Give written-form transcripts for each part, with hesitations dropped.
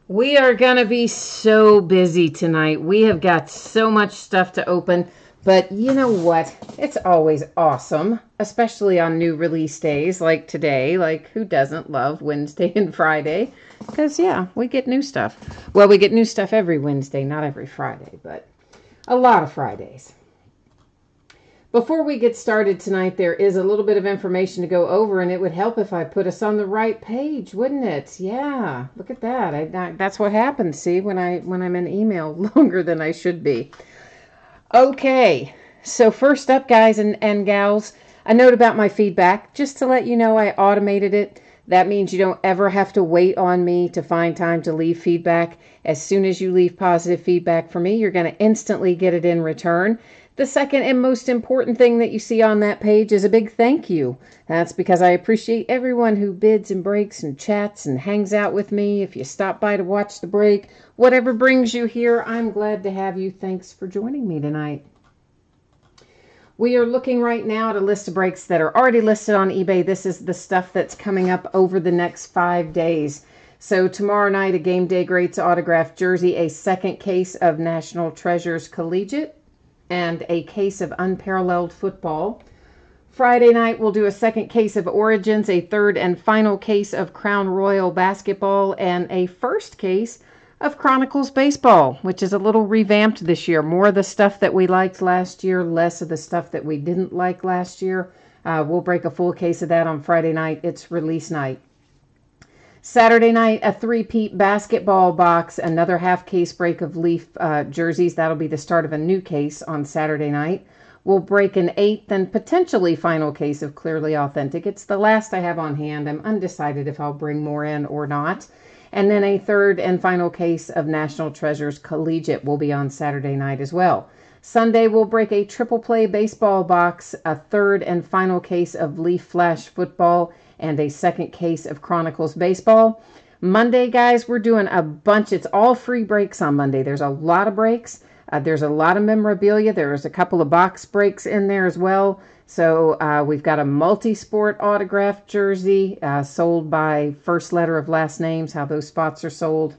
We are going to be so busy tonight. We have got so much stuff to open, but you know what? It's always awesome, especially on new release days like today. Like, who doesn't love Wednesday and Friday? Because, yeah, we get new stuff. Well, we get new stuff every Wednesday, not every Friday, but a lot of Fridays. Before we get started tonight, there is a little bit of information to go over, and it would help if I put us on the right page, wouldn't it? Yeah, look at that. That's what happens, see, when I'm in email longer than I should be. Okay, so first up, guys and gals, a note about my feedback. Just to let you know, I automated it. That means you don't ever have to wait on me to find time to leave feedback. As soon as you leave positive feedback for me, you're going to instantly get it in return. The second and most important thing that you see on that page is a big thank you. That's because I appreciate everyone who bids and breaks and chats and hangs out with me. If you stop by to watch the break, whatever brings you here, I'm glad to have you. Thanks for joining me tonight. We are looking right now at a list of breaks that are already listed on eBay. This is the stuff that's coming up over the next 5 days. So tomorrow night, a Game Day Greats autographed jersey, a second case of National Treasures Collegiate, and a case of Unparalleled Football. Friday night, we'll do a second case of Origins, a third and final case of Crown Royal Basketball, and a first case of Chronicles Baseball, which is a little revamped this year. More of the stuff that we liked last year, less of the stuff that we didn't like last year. We'll break a full case of that on Friday night. It's release night. Saturday night, a three-peat basketball box, another half-case break of Leaf jerseys. That'll be the start of a new case on Saturday night. We'll break an eighth and potentially final case of Clearly Authentic. It's the last I have on hand. I'm undecided if I'll bring more in or not. And then a third and final case of National Treasures Collegiate will be on Saturday night as well. Sunday, we'll break a triple play baseball box, a third and final case of Leaf Flash Football, and a second case of Chronicles Baseball. Monday, guys, we're doing a bunch. It's all free breaks on Monday. There's a lot of breaks. There's a lot of memorabilia. There's a couple of box breaks in there as well. So we've got a multi-sport autographed jersey sold by first letter of last names, how those spots are sold.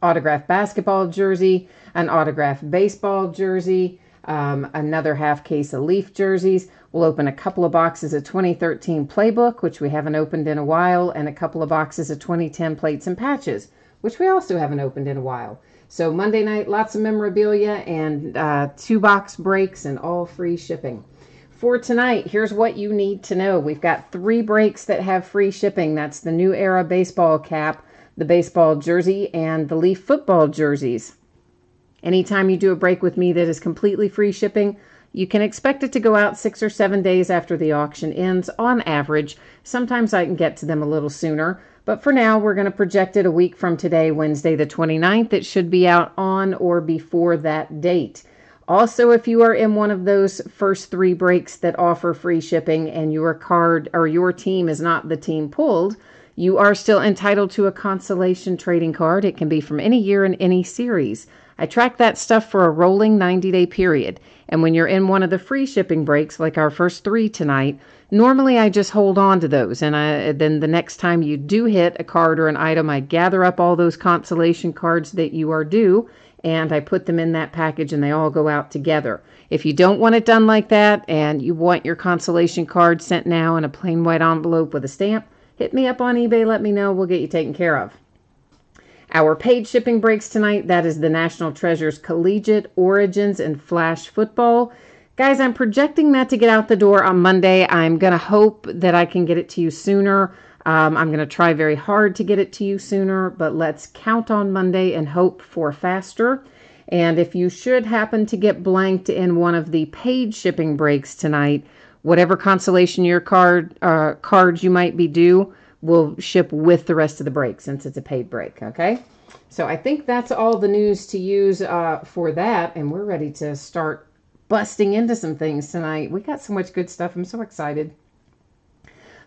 Autographed basketball jersey, an autographed baseball jersey, another half case of Leaf jerseys. We'll open a couple of boxes of 2013 Playbook, which we haven't opened in a while, and a couple of boxes of 2010 Plates and Patches, which we also haven't opened in a while. So Monday night, lots of memorabilia and 2-box breaks and all free shipping. For tonight, here's what you need to know. We've got 3 breaks that have free shipping. That's the New Era baseball cap, the baseball jersey, and the Leaf football jerseys. Anytime you do a break with me that is completely free shipping, you can expect it to go out 6 or 7 days after the auction ends on average. Sometimes I can get to them a little sooner, but for now we're going to project it a week from today, Wednesday the 29th. It should be out on or before that date. Also, if you are in one of those first 3 breaks that offer free shipping and your card or your team is not the team pulled, you are still entitled to a consolation trading card. It can be from any year and any series. I track that stuff for a rolling 90-day period. And when you're in one of the free shipping breaks, like our first 3 tonight, normally I just hold on to those. And then the next time you do hit a card or an item, I gather up all those consolation cards that you are due, and I put them in that package, and they all go out together. If you don't want it done like that, and you want your consolation card sent now in a plain white envelope with a stamp, hit me up on eBay, let me know, we'll get you taken care of. Our paid shipping breaks tonight, that is the National Treasures Collegiate, Origins, and Flash Football. Guys, I'm projecting that to get out the door on Monday. I'm going to hope that I can get it to you sooner. I'm going to try very hard to get it to you sooner, but let's count on Monday and hope for faster. And if you should happen to get blanked in one of the paid shipping breaks tonight, whatever consolation your cards you might be due, will ship with the rest of the break since it's a paid break, okay? So I think that's all the news to use for that, and we're ready to start busting into some things tonight. We got so much good stuff. I'm so excited.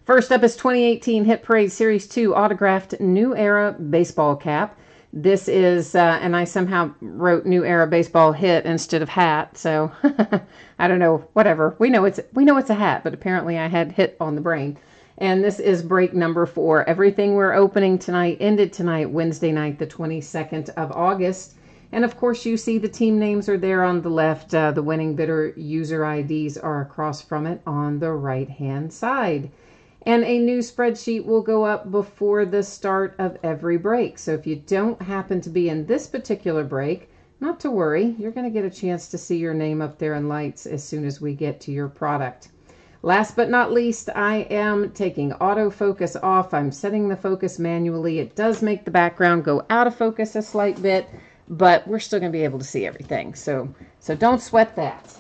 First up is 2018 Hit Parade Series 2 autographed New Era baseball cap. This is, and I somehow wrote New Era baseball hit instead of hat, so I don't know, whatever. We know it's a hat, but apparently I had hit on the brain. And this is break number 4. Everything we're opening tonight ended tonight, Wednesday night, the 22nd of August. And of course, you see the team names are there on the left. The winning bidder user IDs are across from it on the right-hand side. And a new spreadsheet will go up before the start of every break. So if you don't happen to be in this particular break, not to worry, you're going to get a chance to see your name up there in lights as soon as we get to your product. Last but not least, I am taking autofocus off. I'm setting the focus manually. It does make the background go out of focus a slight bit, but we're still going to be able to see everything. So don't sweat that.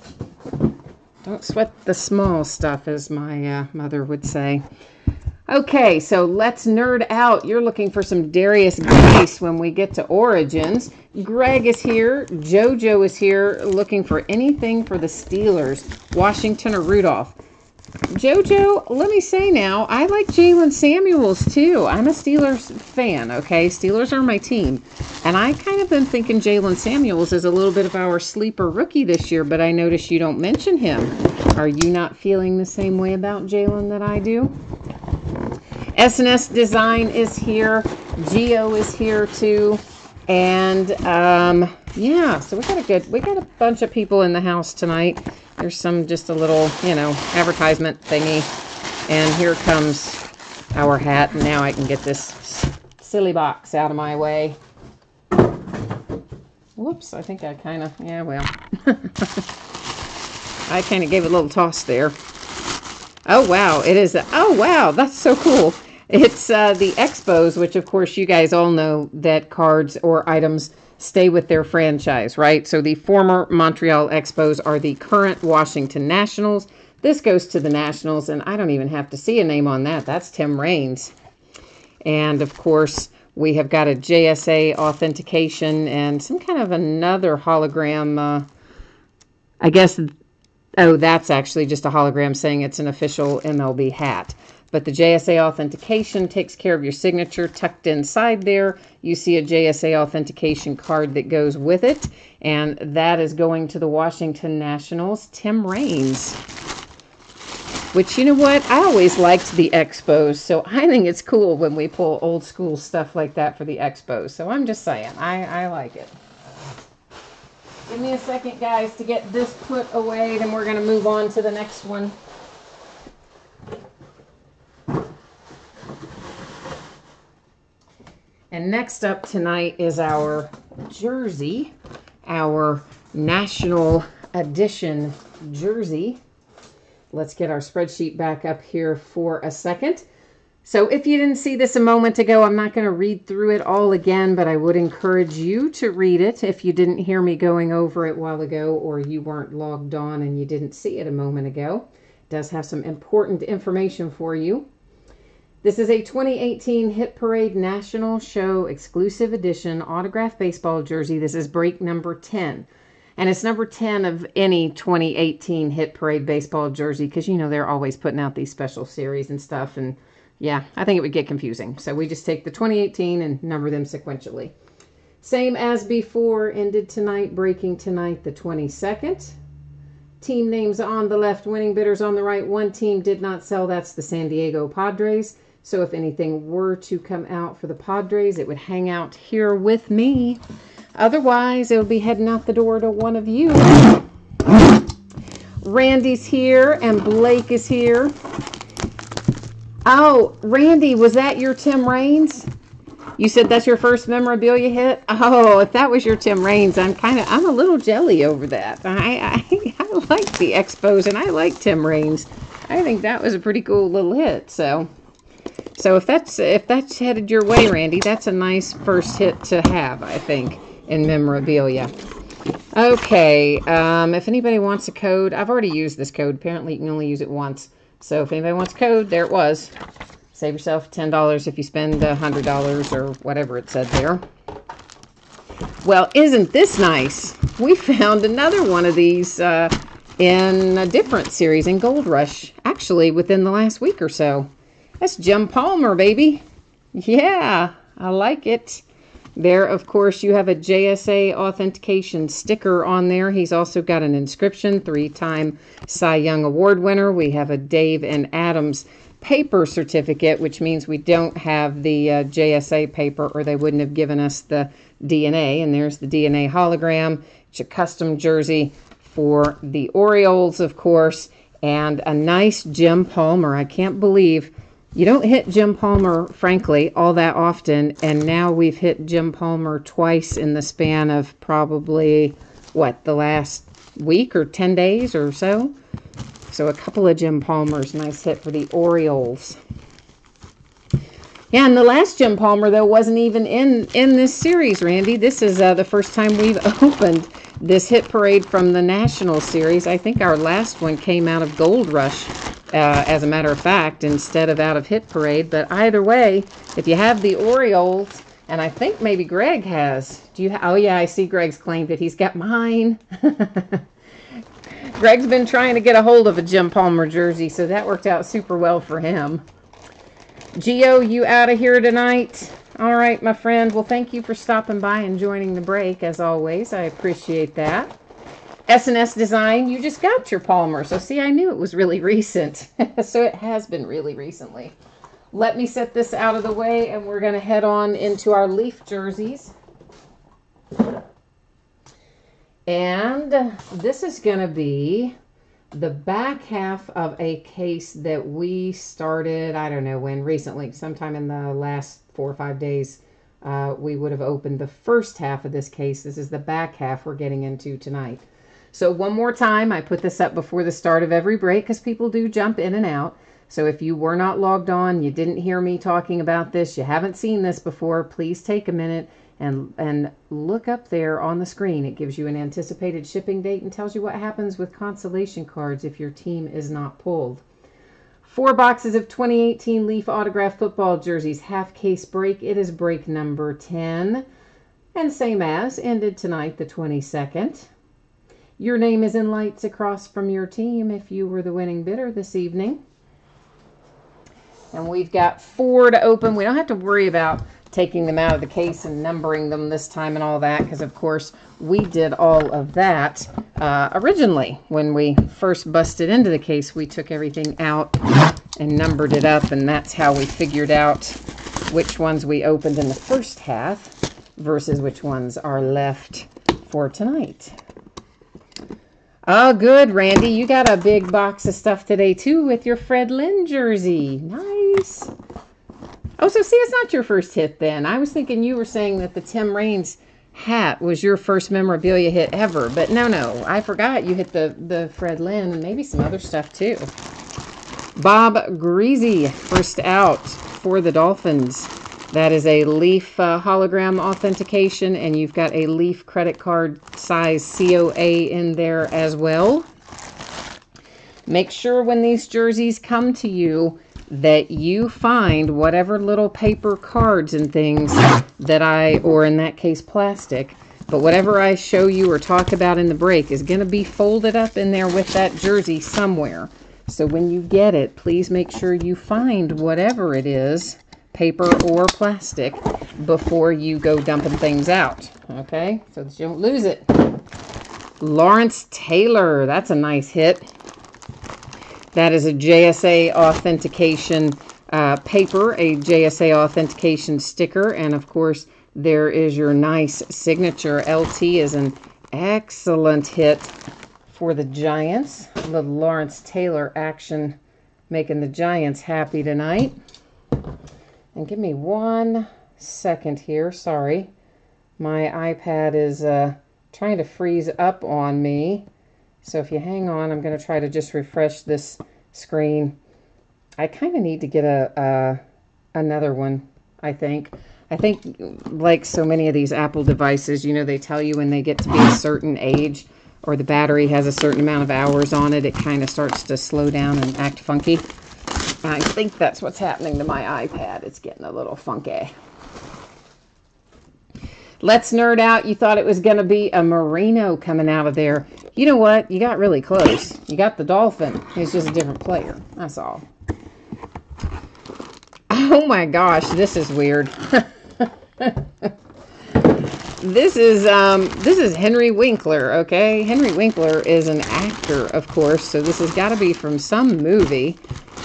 Don't sweat the small stuff, as my mother would say. Okay, so let's nerd out. You're looking for some Darius Geis when we get to Origins. Greg is here. JoJo is here looking for anything for the Steelers, Washington or Rudolph. JoJo, let me say now, I like Jaylen Samuels too. I'm a Steelers fan, okay? Steelers are my team. And I kind of been thinking Jaylen Samuels is a little bit of our sleeper rookie this year, but I notice you don't mention him. Are you not feeling the same way about Jaylen that I do? SNS Design is here. Geo is here too. And yeah, so we got a bunch of people in the house tonight. There's just a little, advertisement thingy. And here comes our hat. And now I can get this silly box out of my way. Whoops, I think I kind of, yeah, well. I kind of gave it a little toss there. Oh, wow, it is, oh, wow, that's so cool. It's the Expos, which, of course, you guys all know that cards or items stay with their franchise, right? So the former Montreal Expos are the current Washington Nationals. This goes to the Nationals, and I don't even have to see a name on that. That's Tim Raines. And, of course, we have got a JSA authentication and some kind of another hologram, I guess. Oh, that's actually just a hologram saying it's an official MLB hat. But the JSA authentication takes care of your signature tucked inside there. You see a JSA authentication card that goes with it. And that is going to the Washington Nationals, Tim Raines. Which, you know what? I always liked the Expos. So I think it's cool when we pull old school stuff like that for the Expos. So I'm just saying, I like it. Give me a second, guys, to get this put away. Then we're going to move on to the next one. And next up tonight is our jersey, our National Edition jersey. Let's get our spreadsheet back up here for a second. So if you didn't see this a moment ago, I'm not going to read through it all again, but I would encourage you to read it if you didn't hear me going over it a while ago or you weren't logged on and you didn't see it a moment ago. It does have some important information for you. This is a 2018 Hit Parade National Show exclusive edition autographed baseball jersey. This is break number 10. And it's number 10 of any 2018 Hit Parade baseball jersey because, they're always putting out these special series and stuff. And, yeah, I think it would get confusing. So we just take the 2018 and number them sequentially. Same as before, ended tonight, breaking tonight, the 22nd. Team names on the left, winning bidders on the right. One team did not sell. That's the San Diego Padres. So if anything were to come out for the Padres, it would hang out here with me. Otherwise, it would be heading out the door to one of you. Randy's here and Blake is here. Oh, Randy, was that your Tim Raines? You said that's your first memorabilia hit? Oh, if that was your Tim Raines, I'm a little jelly over that. I like the Expos and I like Tim Raines. I think that was a pretty cool little hit. So if that's headed your way, Randy, that's a nice first hit to have, I think, in memorabilia. Okay, if anybody wants a code, I've already used this code. Apparently, you can only use it once. So if anybody wants a code, there it was. Save yourself $10 if you spend $100 or whatever it said there. Well, isn't this nice? We found another one of these in a different series in Gold Rush, actually within the last week or so. That's Jim Palmer, baby. Yeah, I like it. There, of course, you have a JSA authentication sticker on there. He's also got an inscription, 3-time Cy Young Award winner. We have a Dave and Adams paper certificate, which means we don't have the JSA paper, or they wouldn't have given us the DNA. And there's the DNA hologram. It's a custom jersey for the Orioles, of course, and a nice Jim Palmer. I can't believe you don't hit Jim Palmer, frankly, all that often, and now we've hit Jim Palmer twice in the span of probably, what, the last week or 10 days or so? So a couple of Jim Palmers. Nice hit for the Orioles. Yeah, and the last Jim Palmer, though, wasn't even in this series, Randy. This is the first time we've opened this hit parade from the National Series. I think our last one came out of Gold Rush, as a matter of fact, instead of out of hit parade. But either way, if you have the Orioles, and I think maybe Greg has. Do you? Oh, yeah, I see Greg's claimed it. He's got mine. Greg's been trying to get a hold of a Jim Palmer jersey, so that worked out super well for him. Gio, you out of here tonight? All right, my friend. Well, thank you for stopping by and joining the break, as always. I appreciate that. S&S Design, you just got your Palmer. So, see, I knew it was really recent. So, it has been really recently. Let me set this out of the way, and we're going to head on into our Leaf jerseys. And this is going to be the back half of a case that we started, I don't know when, recently, sometime in the last 4 or 5 days. We would have opened the first half of this case. This is the back half we're getting into tonight. So one more time, I put this up before the start of every break because people do jump in and out. So if you were not logged on, you didn't hear me talking about this, you haven't seen this before, please take a minute and look up there on the screen. It gives you an anticipated shipping date and tells you what happens with consolation cards if your team is not pulled. 4 boxes of 2018 Leaf autograph football jerseys, half case break. It is break number 10. And same as, ended tonight the 22nd. Your name is in lights across from your team if you were the winning bidder this evening. And we've got 4 to open. We don't have to worry about taking them out of the case and numbering them this time and all that, because of course we did all of that originally. When we first busted into the case, we took everything out and numbered it up, and that's how we figured out which ones we opened in the first half versus which ones are left for tonight. Oh, good, Randy. You got a big box of stuff today, too, with your Fred Lynn jersey. Nice. Oh, so see, it's not your first hit then. I was thinking you were saying that the Tim Raines hat was your first memorabilia hit ever. But no, I forgot you hit the Fred Lynn and maybe some other stuff, too. Bob Greasy, first out for the Dolphins. That is a Leaf hologram authentication, and you've got a Leaf credit card size COA in there as well. Make sure when these jerseys come to you that you find whatever little paper cards and things that or in that case plastic, but whatever I show you or talk about in the break is going to be folded up in there with that jersey somewhere. So when you get it, please make sure you find whatever it is, paper or plastic, before you go dumping things out. Okay, so that you don't lose it. Lawrence Taylor, that's a nice hit. That is a JSA authentication paper, a JSA authentication sticker, and of course there is your nice signature. LT is an excellent hit for the Giants. The Lawrence Taylor action making the Giants happy tonight. And give me 1 second here. Sorry. My iPad is trying to freeze up on me. So if you hang on, I'm going to try to just refresh this screen. I kind of need to get another one, I think. I think like so many of these Apple devices, you know, they tell you when they get to be a certain age or the battery has a certain amount of hours on it, it kind of starts to slow down and act funky. I think that's what's happening to my iPad. It's getting a little funky. Let's nerd out. You thought it was going to be a Merino coming out of there. You know what? You got really close. You got the Dolphin. He's just a different player. That's all. Oh my gosh, this is weird. This is Henry Winkler, okay? Henry Winkler is an actor, of course, so this has got to be from some movie.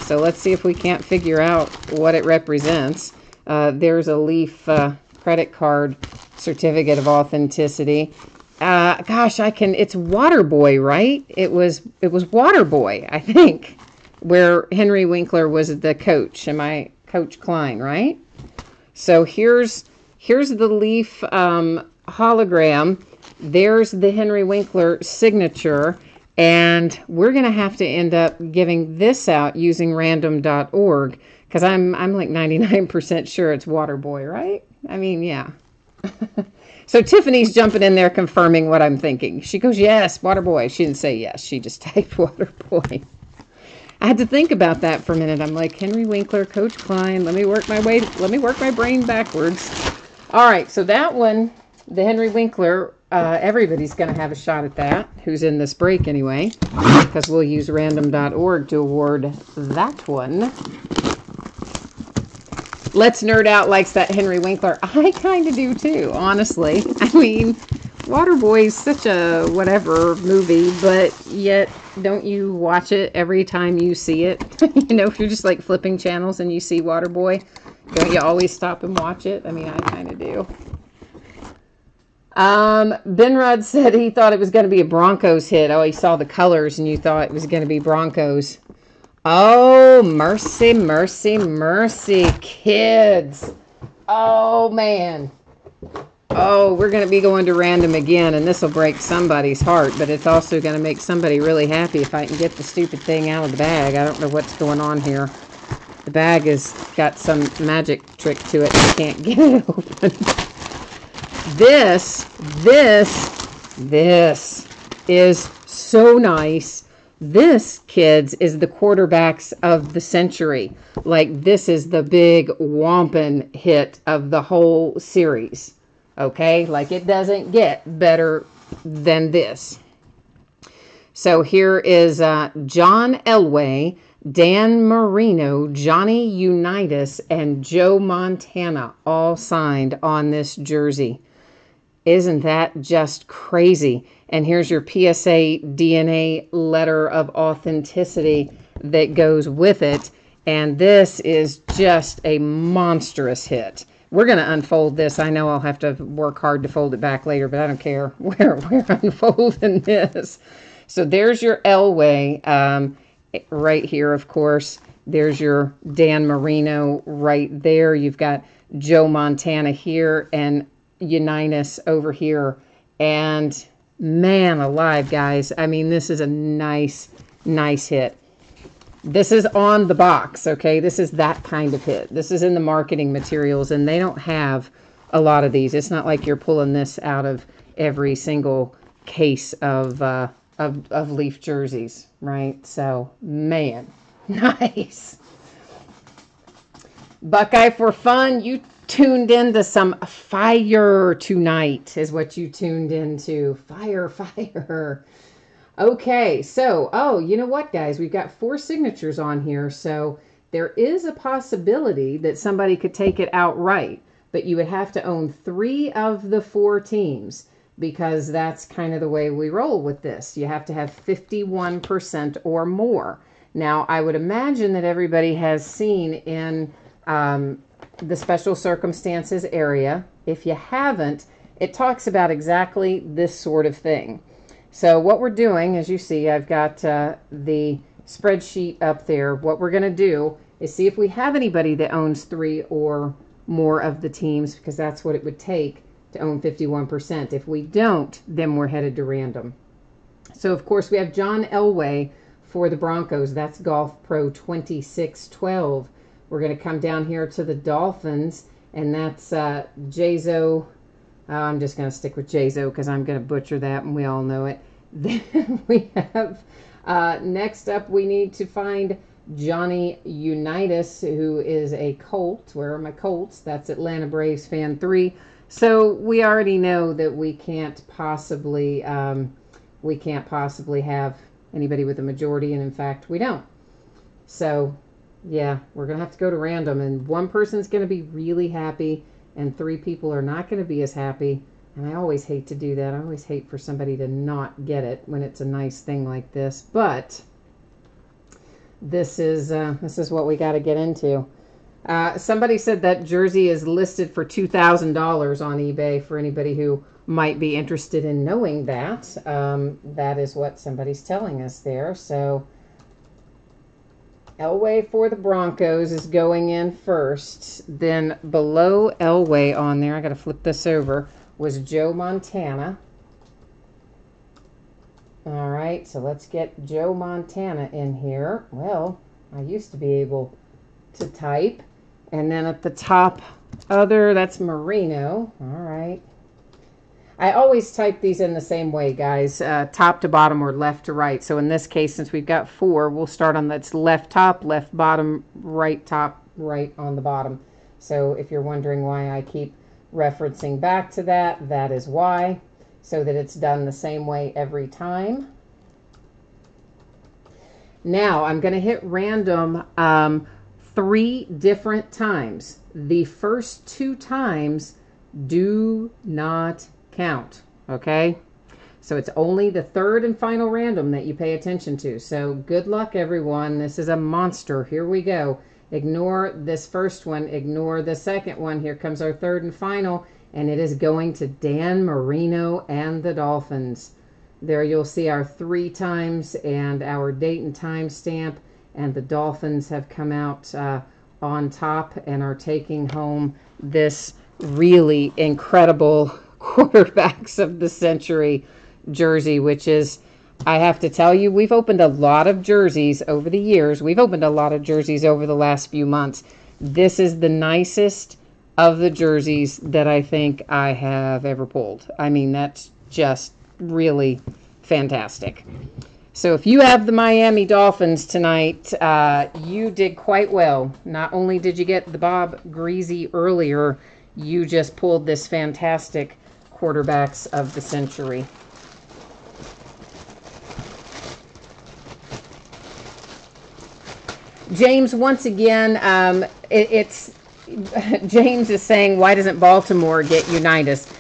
So let's see if we can't figure out what it represents. There's a Leaf credit card certificate of authenticity. Gosh, it's Waterboy, right? It was Waterboy, I think, where Henry Winkler was the coach. Am I Coach Klein, right? So here's the Leaf hologram. There's the Henry Winkler signature, and we're going to have to end up giving this out using random.org because I'm like 99% sure it's Waterboy, right? I mean, yeah. So Tiffany's jumping in there confirming what I'm thinking. She goes, yes, Waterboy. She didn't say yes. She just typed Waterboy. I had to think about that for a minute. I'm like, Henry Winkler, Coach Klein. Let me work my brain backwards. All right, so that one, the Henry Winkler, everybody's going to have a shot at that, who's in this break anyway, because we'll use random.org to award that one. Let's Nerd Out likes that Henry Winkler. I kind of do too, honestly. I mean, Waterboy's such a whatever movie, but yet don't you watch it every time you see it? You know, if you're just like flipping channels and you see Waterboy, don't you always stop and watch it? I mean, I kind of do. Benrod said he thought it was going to be a Broncos hit. Oh, he saw the colors and you thought it was going to be Broncos. Oh, mercy, mercy, mercy, kids. Oh, man. Oh, we're going to be going to random again, and this will break somebody's heart, but it's also going to make somebody really happy if I can get the stupid thing out of the bag. I don't know what's going on here. The bag has got some magic trick to it. I can't get it open. This is so nice. This, kids, is the quarterbacks of the century. Like, this is the big whomping hit of the whole series. Okay? Like, it doesn't get better than this. So here is John Elway, Dan Marino, Johnny Unitas, and Joe Montana all signed on this jersey. Isn't that just crazy? And here's your PSA DNA letter of authenticity that goes with it. And this is just a monstrous hit. We're going to unfold this. I know I'll have to work hard to fold it back later, but I don't care. We're unfolding this. So there's your Elway right here, of course. There's your Dan Marino right there. You've got Joe Montana here and Unitas over here. And man alive, guys. I mean, this is a nice hit. This is on the box, okay? This is that kind of hit. This is in the marketing materials, and they don't have a lot of these. It's not like you're pulling this out of every single case of Leaf jerseys, right? So, man, nice. Buckeye for fun. You tuned into some fire tonight is what you tuned into. Fire. Okay, so, oh, you know what, guys? We've got 4 signatures on here, so there is a possibility that somebody could take it outright, but you would have to own 3 of the 4 teams because that's kind of the way we roll with this. You have to have 51% or more. Now, I would imagine that everybody has seen in the special circumstances area. If you haven't, it talks about exactly this sort of thing. So what we're doing, as you see, I've got the spreadsheet up there. What we're going to do is see if we have anybody that owns 3 or more of the teams, because that's what it would take to own 51%. If we don't, then we're headed to random. So, of course, we have John Elway for the Broncos. That's Golf Pro 2612. We're going to come down here to the Dolphins, and that's Jazo. I'm just going to stick with Jazo because I'm going to butcher that, and we all know it. Then we have, next up, we need to find Johnny Unitas, who is a Colt. Where are my Colts? That's Atlanta Braves fan 3. So we already know that we can't possibly have anybody with a majority, and in fact, we don't. So yeah, we're going to have to go to random, and one person's going to be really happy, and 3 people are not going to be as happy. And I always hate to do that. I always hate for somebody to not get it when it's a nice thing like this. But this is what we got to get into. Somebody said that jersey is listed for $2,000 on eBay for anybody who might be interested in knowing that. That is what somebody's telling us there. So Elway for the Broncos is going in first. Then below Elway on there, I got to flip this over, was Joe Montana. All right, so let's get Joe Montana in here. Well, I used to be able to type. And then at the top, that's Marino. All right. I always type these in the same way, guys, top to bottom or left to right. So in this case, since we've got 4, we'll start on that's left top, left bottom, right top, right on the bottom. So if you're wondering why I keep referencing back to that, that is why, so that it's done the same way every time. Now I'm going to hit random 3 different times. The first 2 times do not count, okay? So it's only the third and final random that you pay attention to. So good luck, everyone. This is a monster. Here we go. Ignore this first one. Ignore the second one. Here comes our third and final, and it is going to Dan Marino and the Dolphins. There you'll see our 3 times and our date and time stamp, and the Dolphins have come out on top and are taking home this really incredible quarterbacks of the century jersey, which is, I have to tell you, we've opened a lot of jerseys over the years. We've opened a lot of jerseys over the last few months. This is the nicest of the jerseys that I think I have ever pulled. I mean, that's just really fantastic. So if you have the Miami Dolphins tonight, you did quite well. Not only did you get the Bob Griese earlier, you just pulled this fantastic quarterbacks of the century. James, once again, James is saying, why doesn't Baltimore get Unitas?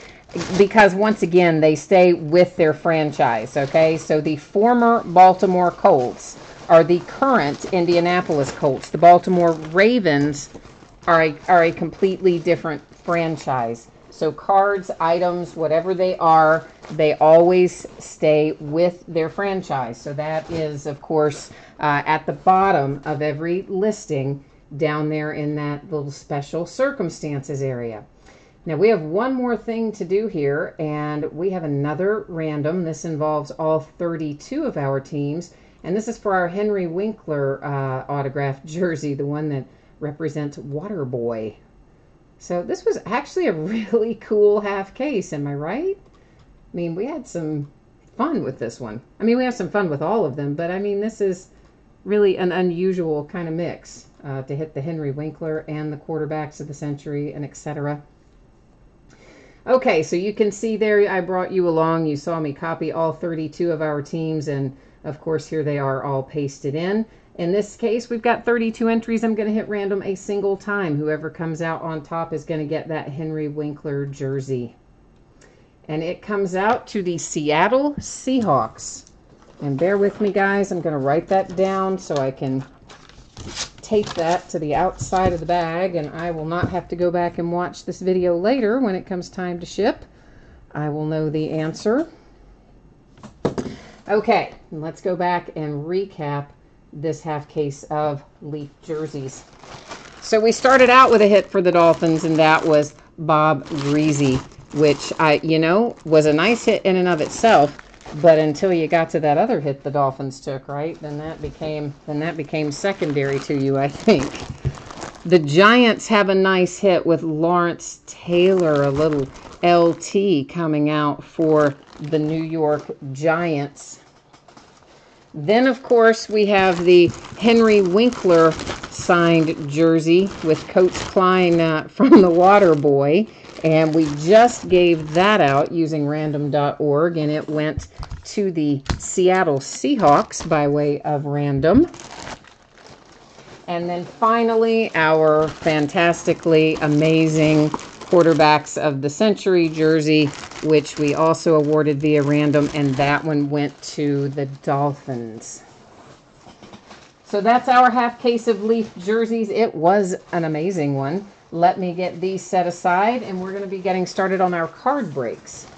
Because once again, they stay with their franchise, okay? So the former Baltimore Colts are the current Indianapolis Colts. The Baltimore Ravens are a completely different franchise. So cards, items, whatever they are, they always stay with their franchise. So that is, of course, at the bottom of every listing down there in that little special circumstances area. Now we have one more thing to do here, and we have another random. This involves all 32 of our teams, and this is for our Henry Winkler autographed jersey, the one that represents Waterboy. So this was actually a really cool half case, am I right? I mean, we had some fun with this one. I mean, we have some fun with all of them, but I mean, this is really an unusual kind of mix to hit the Henry Winkler and the quarterbacks of the century and etc. Okay, so you can see there, I brought you along. You saw me copy all 32 of our teams, and of course, here they are all pasted in. In this case, we've got 32 entries. I'm going to hit random a single time. Whoever comes out on top is going to get that Henry Winkler jersey. And it comes out to the Seattle Seahawks. And bear with me, guys. I'm going to write that down so I can tape that to the outside of the bag, and I will not have to go back and watch this video later when it comes time to ship. I will know the answer. Okay, let's go back and recap this half case of Leaf jerseys. So we started out with a hit for the Dolphins, and that was Bob Griese, which was a nice hit in and of itself, but until you got to that other hit the Dolphins took, right? Then that became secondary to you, I think. The Giants have a nice hit with Lawrence Taylor, a little LT coming out for the New York Giants. Then, of course, we have the Henry Winkler signed jersey with Coach Klein from the Waterboy. And we just gave that out using random.org, and it went to the Seattle Seahawks by way of random. And then finally, our fantastically amazing quarterbacks of the century jersey, which we also awarded via random, and that one went to the Dolphins. So that's our half case of Leaf jerseys. It was an amazing one. Let me get these set aside, and we're going to be getting started on our card breaks.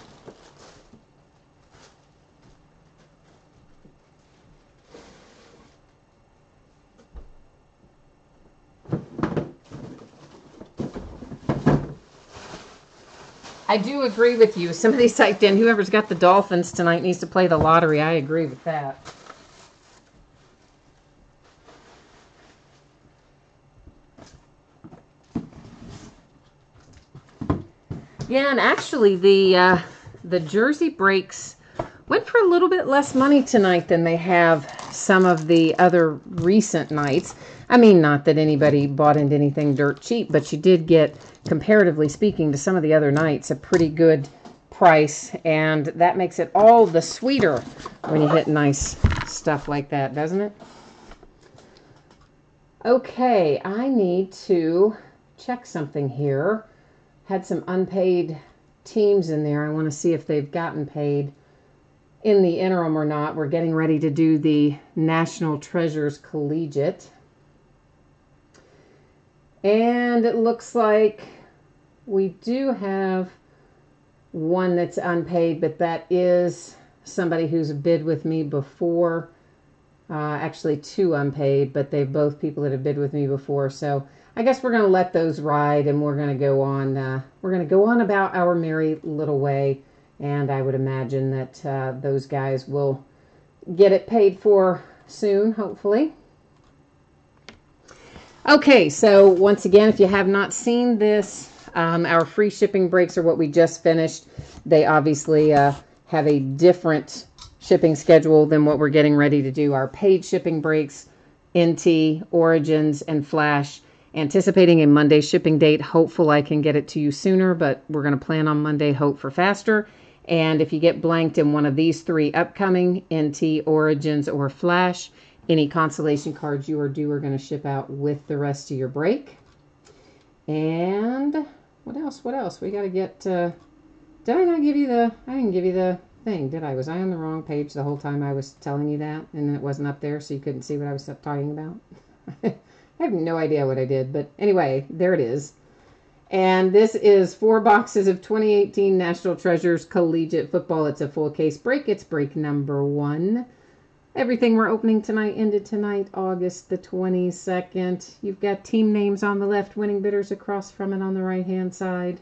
I do agree with you. Somebody typed in, whoever's got the Dolphins tonight needs to play the lottery. I agree with that. Yeah, and actually the jersey breaks went for a little bit less money tonight than they have some of the other recent nights. I mean, not that anybody bought into anything dirt cheap, but you did get, comparatively speaking to some of the other nights, a pretty good price, and that makes it all the sweeter when you hit nice stuff like that, doesn't it? Okay, I need to check something here. Had some unpaid teams in there. I want to see if they've gotten paid in the interim or not. We're getting ready to do the National Treasures Collegiate. And it looks like we do have one that's unpaid, but that is somebody who's bid with me before. Actually, two unpaid, but they're both people that have bid with me before. So I guess we're going to let those ride, and we're going to go on. We're going to go on about our merry little way, and I would imagine that those guys will get it paid for soon, hopefully. Okay, so once again, if you have not seen this, our free shipping breaks are what we just finished. They obviously have a different shipping schedule than what we're getting ready to do. Our paid shipping breaks, NT, Origins, and Flash. Anticipating a Monday shipping date. Hopeful I can get it to you sooner, but we're going to plan on Monday, hope for faster. And if you get blanked in one of these three upcoming, NT, Origins, or Flash, any consolation cards you are due are going to ship out with the rest of your break. And what else? What else? We got to get... did I not give you the... I didn't give you the thing, did I? Was I on the wrong page the whole time I was telling you that? And it wasn't up there, so you couldn't see what I was talking about? I have no idea what I did, but anyway, there it is. And this is 4 boxes of 2018 National Treasures Collegiate Football. It's a full case break. It's break number 1. Everything we're opening tonight ended tonight, August the 22nd. You've got team names on the left, winning bidders across from it on the right-hand side.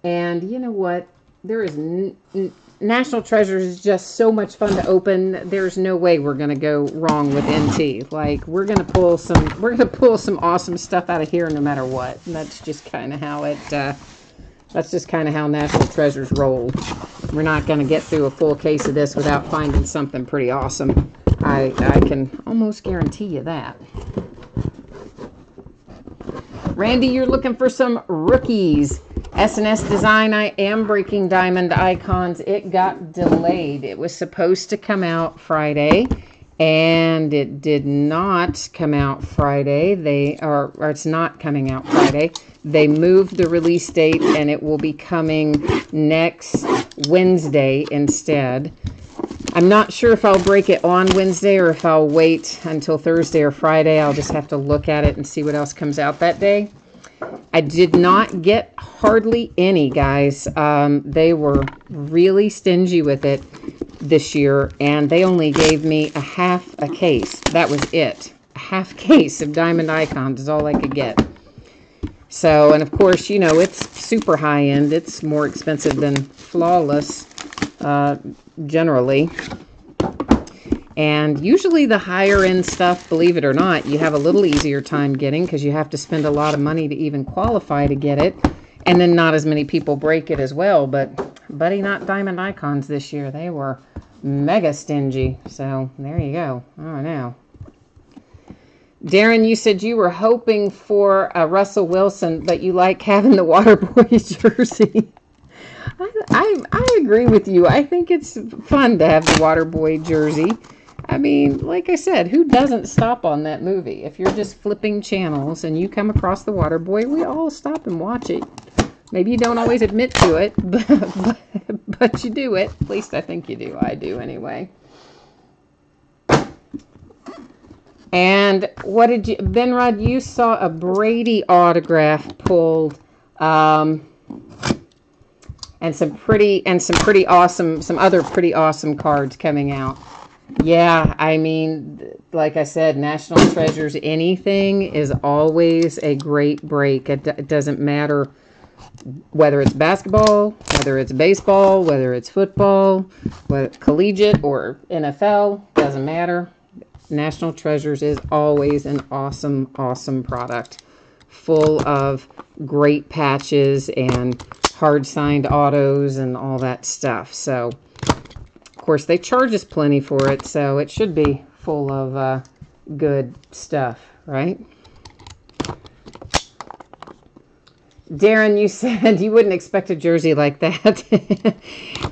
And you know what? There is National Treasures is just so much fun to open. There's no way we're going to go wrong with NT. Like, we're going to pull some awesome stuff out of here no matter what. And that's just kind of how it that's just kind of how National Treasures roll. We're not going to get through a full case of this without finding something pretty awesome. I can almost guarantee you that. Randy, you're looking for some rookies. S&S Design, I am breaking Diamond Icons. It got delayed. It was supposed to come out Friday, and it did not come out Friday. Or it's not coming out Friday. They moved the release date, and it will be coming next Wednesday instead. I'm not sure if I'll break it on Wednesday or if I'll wait until Thursday or Friday. I'll just have to look at it and see what else comes out that day. I did not get hardly any, guys. They were really stingy with it this year, and they only gave me a half a case. That was it. A half case of Diamond Icons is all I could get. So, and of course, you know, it's super high-end. It's more expensive than Flawless, generally. And usually the higher end stuff, believe it or not, you have a little easier time getting because you have to spend a lot of money to even qualify to get it. And then not as many people break it as well. But, buddy, not Diamond Icons this year. They were mega stingy. So, there you go. I don't know. Darren, you said you were hoping for a Russell Wilson, but you like having the Waterboy jersey. I agree with you. I think it's fun to have the Waterboy jersey. I mean, like I said, who doesn't stop on that movie? If you're just flipping channels and you come across the Waterboy, we all stop and watch it. Maybe you don't always admit to it, but you do it. At least I think you do. I do anyway. And what did you, Benrod, you saw a Brady autograph pulled, and some pretty awesome, some other pretty awesome cards coming out. Yeah, I mean, like I said, National Treasures, anything is always a great break. It doesn't matter whether it's basketball, whether it's baseball, whether it's football, whether it's collegiate or NFL, doesn't matter. National Treasures is always an awesome, awesome product, full of great patches and hard-signed autos and all that stuff. So, of course, they charge us plenty for it, so it should be full of good stuff, right? Darren, you said you wouldn't expect a jersey like that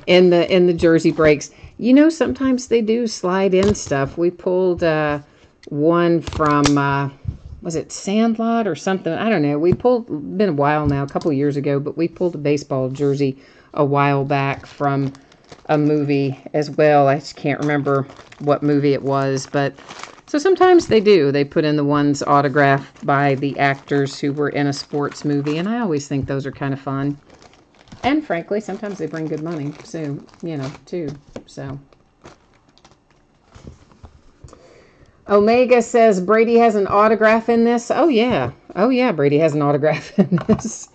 in the jersey breaks. You know, sometimes they do slide in stuff. We pulled one from, was it Sandlot or something? I don't know. We pulled, been a while now, a couple years ago, but we pulled a baseball jersey a while back from a movie as well. I just can't remember what movie it was, but so sometimes they do. They put in the ones autographed by the actors who were in a sports movie, and I always think those are kind of fun. And frankly, sometimes they bring good money, so, you know, too. So, Omega says Brady has an autograph in this. Oh, yeah. Oh, yeah, Brady has an autograph in this.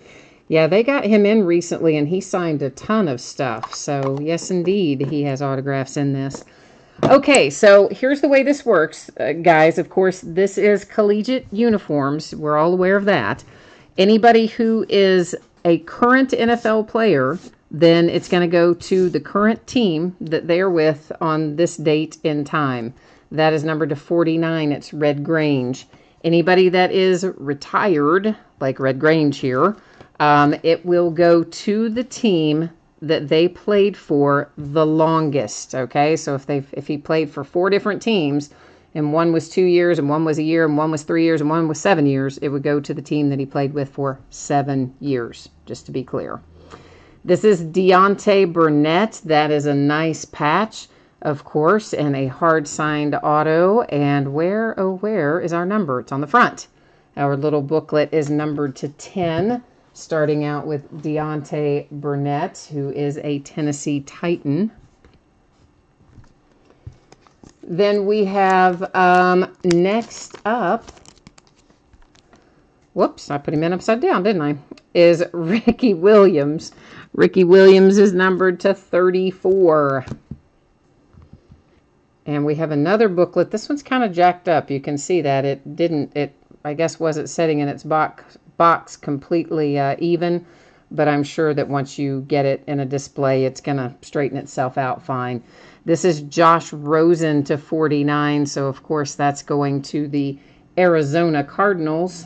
Yeah, they got him in recently, and he signed a ton of stuff. So, yes, indeed, he has autographs in this. Okay, so here's the way this works, guys. Of course, this is collegiate uniforms. We're all aware of that. Anybody who is a current NFL player, then it's going to go to the current team that they're with on this date in time. That is numbered to 49. It's Red Grange. Anybody that is retired, like Red Grange here, it will go to the team that they played for the longest. Okay, so if he played for 4 different teams, and one was 2 years, and one was a year, and one was 3 years, and one was 7 years, it would go to the team that he played with for 7 years, just to be clear. This is Deontay Burnett. That is a nice patch, of course, and a hard-signed auto. And where, oh, where is our number? It's on the front. Our little booklet is numbered to 10, starting out with Deontay Burnett, who is a Tennessee Titan. Then we have, next up, whoops, I put him in upside down, didn't I? Is Ricky Williams. Ricky Williams is numbered to 34. And we have another booklet. This one's kind of jacked up. You can see that it I guess wasn't setting in its box completely even, but I'm sure that once you get it in a display, it's going to straighten itself out fine. This is Josh Rosen to 49, so of course that's going to the Arizona Cardinals.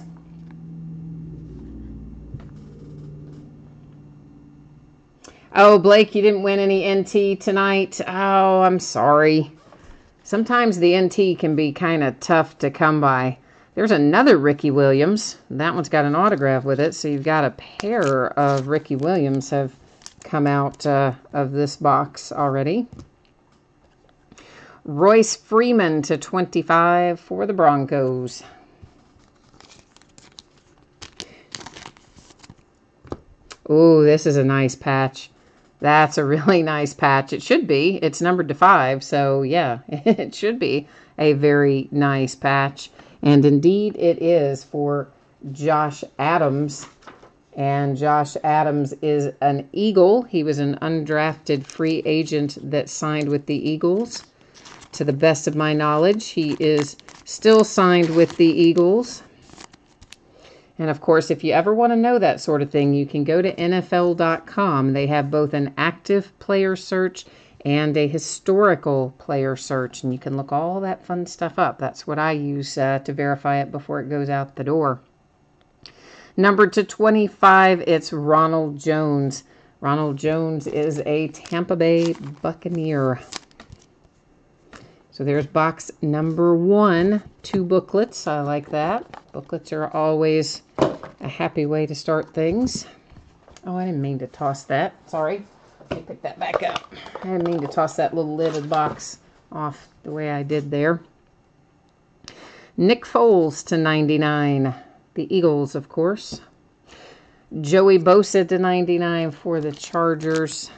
Oh, Blake, you didn't win any NT tonight. Oh, I'm sorry. Sometimes the NT can be kind of tough to come by. There's another Ricky Williams. That one's got an autograph with it, so you've got a pair of Ricky Williams have come out of this box already. Royce Freeman to 25 for the Broncos. Ooh, this is a nice patch. That's a really nice patch. It should be. It's numbered to 5, so yeah, it should be a very nice patch. And indeed it is for Josh Adams. And Josh Adams is an Eagle. He was an undrafted free agent that signed with the Eagles. To the best of my knowledge, he is still signed with the Eagles. And of course, if you ever want to know that sort of thing, you can go to NFL.com. They have both an active player search and a historical player search, and you can look all that fun stuff up. That's what I use to verify it before it goes out the door. Numbered to 25, it's Ronald Jones. Ronald Jones is a Tampa Bay Buccaneer. So there's box number 1, 2 booklets. I like that. Booklets are always a happy way to start things. Oh, I didn't mean to toss that. Sorry. Let me pick that back up. I didn't mean to toss that little lid of the box off the way I did there. Nick Foles to 99. The Eagles, of course. Joey Bosa to 99 for the Chargers.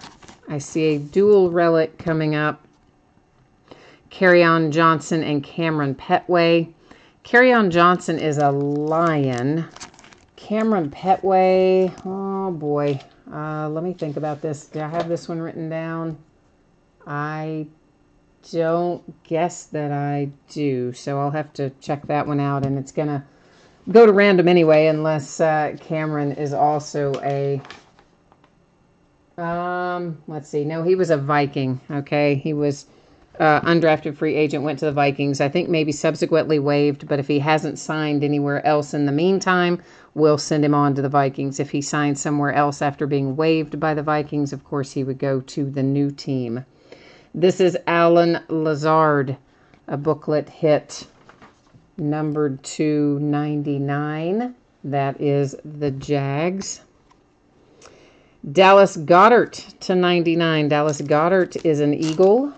I see a dual relic coming up. Kerryon Johnson and Cameron Petway. Kerryon Johnson is a Lion. Cameron Petway, oh boy. Let me think about this. Do I have this one written down? I don't guess that I do, so I'll have to check that one out, and it's going to go to random anyway, unless Cameron is also a, let's see, no, he was a Viking, okay? He was undrafted free agent, went to the Vikings, I think maybe subsequently waived, but if he hasn't signed anywhere else in the meantime, we'll send him on to the Vikings. If he signs somewhere else after being waived by the Vikings, of course, he would go to the new team. This is Allen Lazard, a booklet hit, numbered to 99. That is the Jags. Dallas Goedert to 99. Dallas Goedert is an Eagle.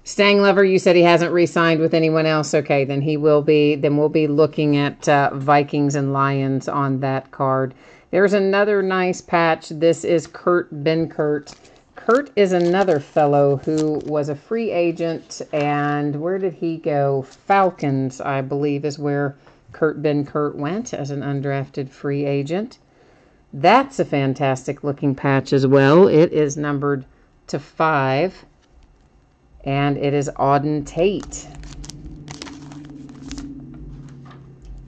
Stanglever, you said he hasn't re-signed with anyone else. Okay, then he will be. Then we'll be looking at Vikings and Lions on that card. There's another nice patch. This is Kurt Benkert. Kurt is another fellow who was a free agent, and where did he go? Falcons, I believe, is where Kurt Benkert went as an undrafted free agent. That's a fantastic looking patch as well. It is numbered to 5. And it is Auden Tate.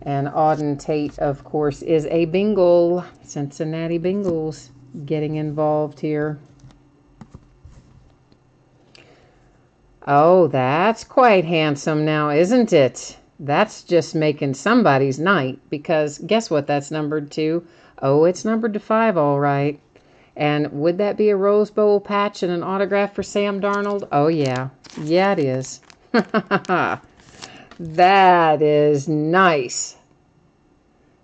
And Auden Tate, of course, is a Bengal. Cincinnati Bengals getting involved here. Oh, that's quite handsome now, isn't it? That's just making somebody's night, because guess what that's numbered to? Oh, it's numbered to 5, all right. And would that be a Rose Bowl patch and an autograph for Sam Darnold? Oh, yeah. Yeah, it is. That is nice.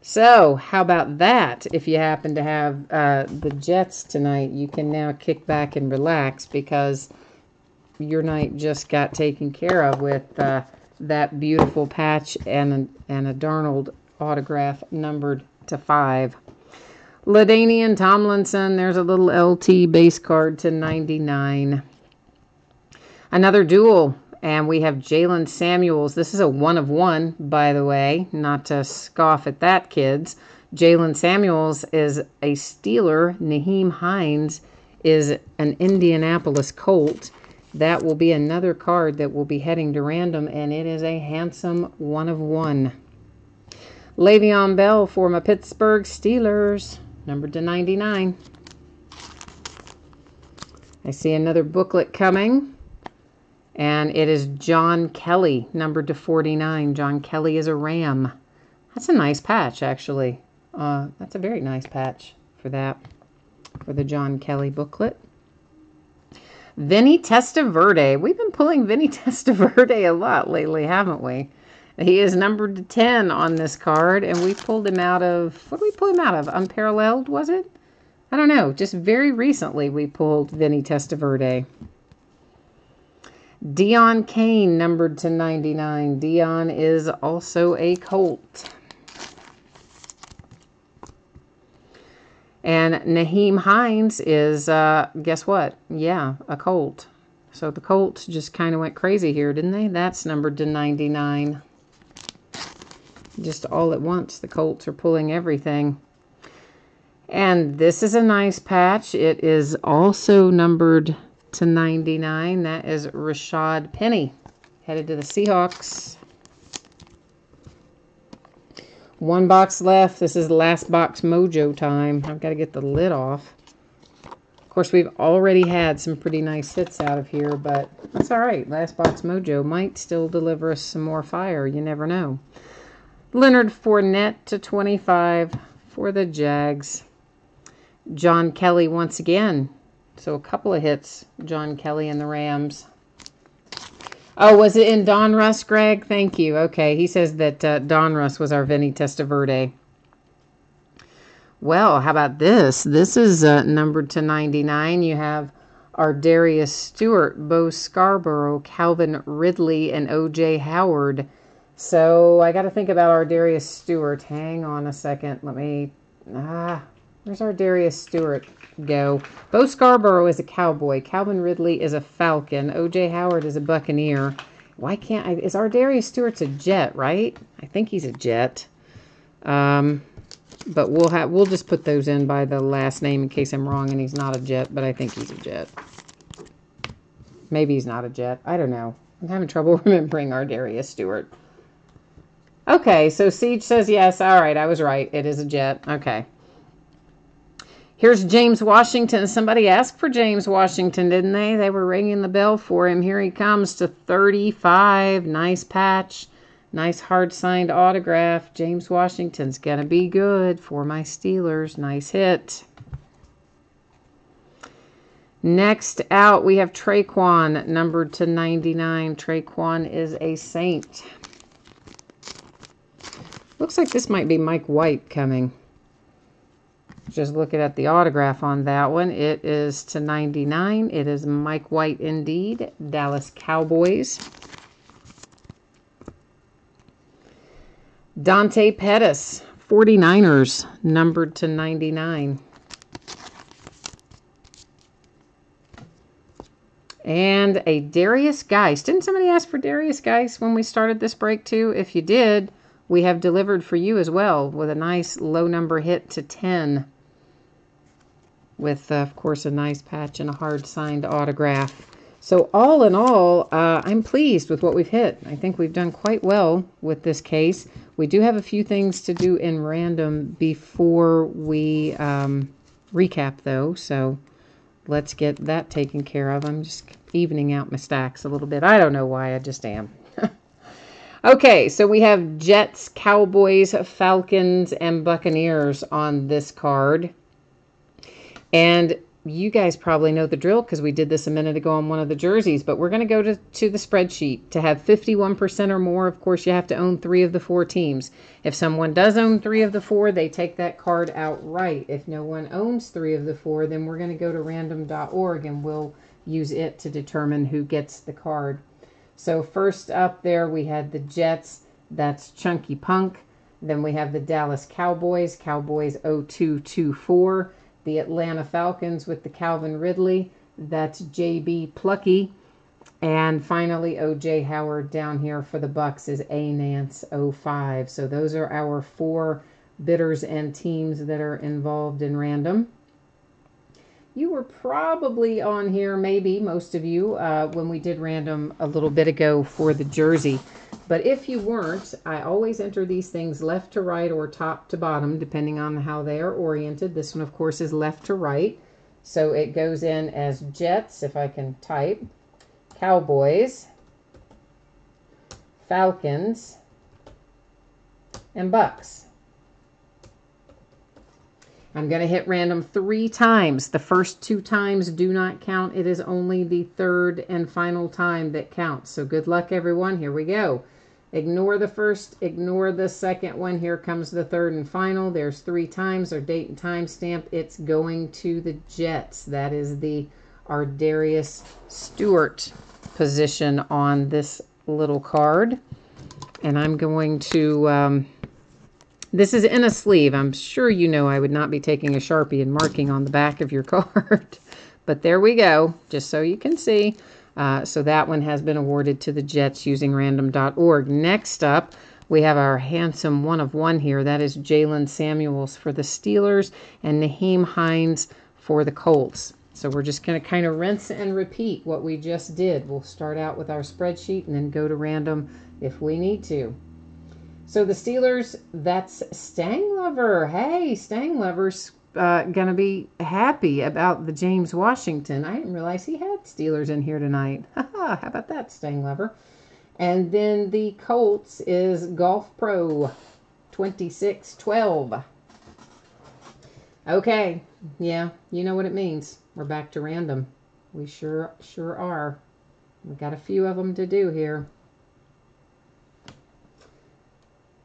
So, how about that? If you happen to have the Jets tonight, you can now kick back and relax, because your night just got taken care of with that beautiful patch and a Darnold autograph numbered to 5. LaDainian Tomlinson, there's a little LT base card to 99. Another duel, and we have Jalen Samuels. This is a 1 of 1, by the way, not to scoff at that, kids. Jalen Samuels is a Steeler. Nyheim Hines is an Indianapolis Colt. That will be another card that will be heading to random, and it is a handsome 1 of 1. Le'Veon Bell for my Pittsburgh Steelers, numbered to 99. I see another booklet coming, and it is John Kelly, numbered to 49. John Kelly is a Ram. That's a nice patch, actually. That's a very nice patch for that, for the John Kelly booklet. Vinny Testaverde. We've been pulling Vinny Testaverde a lot lately, haven't we? He is numbered to 10 on this card, and we pulled him out of, what did we pull him out of? Unparalleled, was it? I don't know. Just very recently we pulled Vinny Testaverde. Dion Kane, numbered to 99. Dion is also a Colt. And Nyheim Hines is, guess what? Yeah, a Colt. So the Colts just kind of went crazy here, didn't they? That's numbered to 99. Just all at once, the Colts are pulling everything. And this is a nice patch. It is also numbered to 99. That is Rashad Penny, headed to the Seahawks. 1 box left. This is last box mojo time. I've got to get the lid off. Of course, we've already had some pretty nice hits out of here, but that's all right. Last box mojo might still deliver us some more fire. You never know. Leonard Fournette to 25 for the Jags. John Kelly once again. So a couple of hits, John Kelly and the Rams. Oh, was it in Donruss, Greg? Thank you. Okay, he says that Donruss was our Vinny Testaverde. Well, how about this? This is numbered to 99. You have our Darius Stewart, Bo Scarborough, Calvin Ridley, and O.J. Howard. So I got to think about our Darius Stewart. Hang on a second. Let me... where's our Darius Stewart go? Bo Scarborough is a Cowboy. Calvin Ridley is a Falcon. O.J. Howard is a Buccaneer. Why can't I... Is our Darius Stewart's a Jet, right? I think he's a Jet. But we'll just put those in by the last name in case I'm wrong and he's not a Jet, but I think he's a Jet. Maybe he's not a Jet. I don't know. I'm having trouble remembering our Darius Stewart. Okay, so Siege says yes. All right, I was right. It is a Jet. Okay. Here's James Washington. Somebody asked for James Washington, didn't they? They were ringing the bell for him. Here he comes to 35. Nice patch. Nice hard-signed autograph. James Washington's going to be good for my Steelers. Nice hit. Next out, we have Traquan, numbered to 99. Traquan is a Saint. Looks like this might be Mike White coming. Just looking at the autograph on that one. It is to 99. It is Mike White indeed. Dallas Cowboys. Dante Pettis, 49ers, numbered to 99. And a Darius Geist. Didn't somebody ask for Darius Geist when we started this break too? If you did, we have delivered for you as well with a nice low number hit to 10. With, of course, a nice patch and a hard signed autograph. So all in all, I'm pleased with what we've hit. I think we've done quite well with this case. We do have a few things to do in random before we recap, though. So let's get that taken care of. I'm just evening out my stacks a little bit. I don't know why, I just am. Okay, so we have Jets, Cowboys, Falcons, and Buccaneers on this card. And you guys probably know the drill because we did this a minute ago on one of the jerseys, but we're going to go to the spreadsheet. To have 51% or more, of course, you have to own 3 of the 4 teams. If someone does own 3 of the 4, they take that card outright. If no one owns 3 of the 4, then we're going to go to random.org and we'll use it to determine who gets the card. So first up there, we had the Jets. That's Chunky Punk. Then we have the Dallas Cowboys, Cowboys 0224. The Atlanta Falcons with the Calvin Ridley. That's JB Plucky. And finally, O.J. Howard down here for the Bucks is A. Nance 05. So those are our 4 bidders and teams that are involved in random. You were probably on here, maybe most of you, when we did random a little bit ago for the jersey. But if you weren't, I always enter these things left to right or top to bottom, depending on how they are oriented. This one, of course, is left to right. So it goes in as Jets, if I can type, Cowboys, Falcons, and Bucks. I'm going to hit random 3 times. The first 2 times do not count. It is only the 3rd and final time that counts. So good luck, everyone. Here we go. Ignore the first, ignore the second one. Here comes the 3rd and final. There's 3 times. Our date and time stamp. It's going to the Jets. That is our Darius Stewart position on this little card. And I'm going to... this is in a sleeve. I'm sure you know I would not be taking a Sharpie and marking on the back of your card. But there we go, just so you can see. So that one has been awarded to the Jets using random.org. Next up, we have our handsome 1 of 1 here. That is Jalen Samuels for the Steelers and Nyheim Hines for the Colts. So we're just going to kind of rinse and repeat what we just did. We'll start out with our spreadsheet and then go to random if we need to. So the Steelers, that's Stanglover. Hey, Stanglover's going to be happy about the James Washington. I didn't realize he had Steelers in here tonight. How about that, Stanglover? And then the Colts is Golf Pro 2612. Okay, yeah, you know what it means. We're back to random. We sure are. We've got a few of them to do here.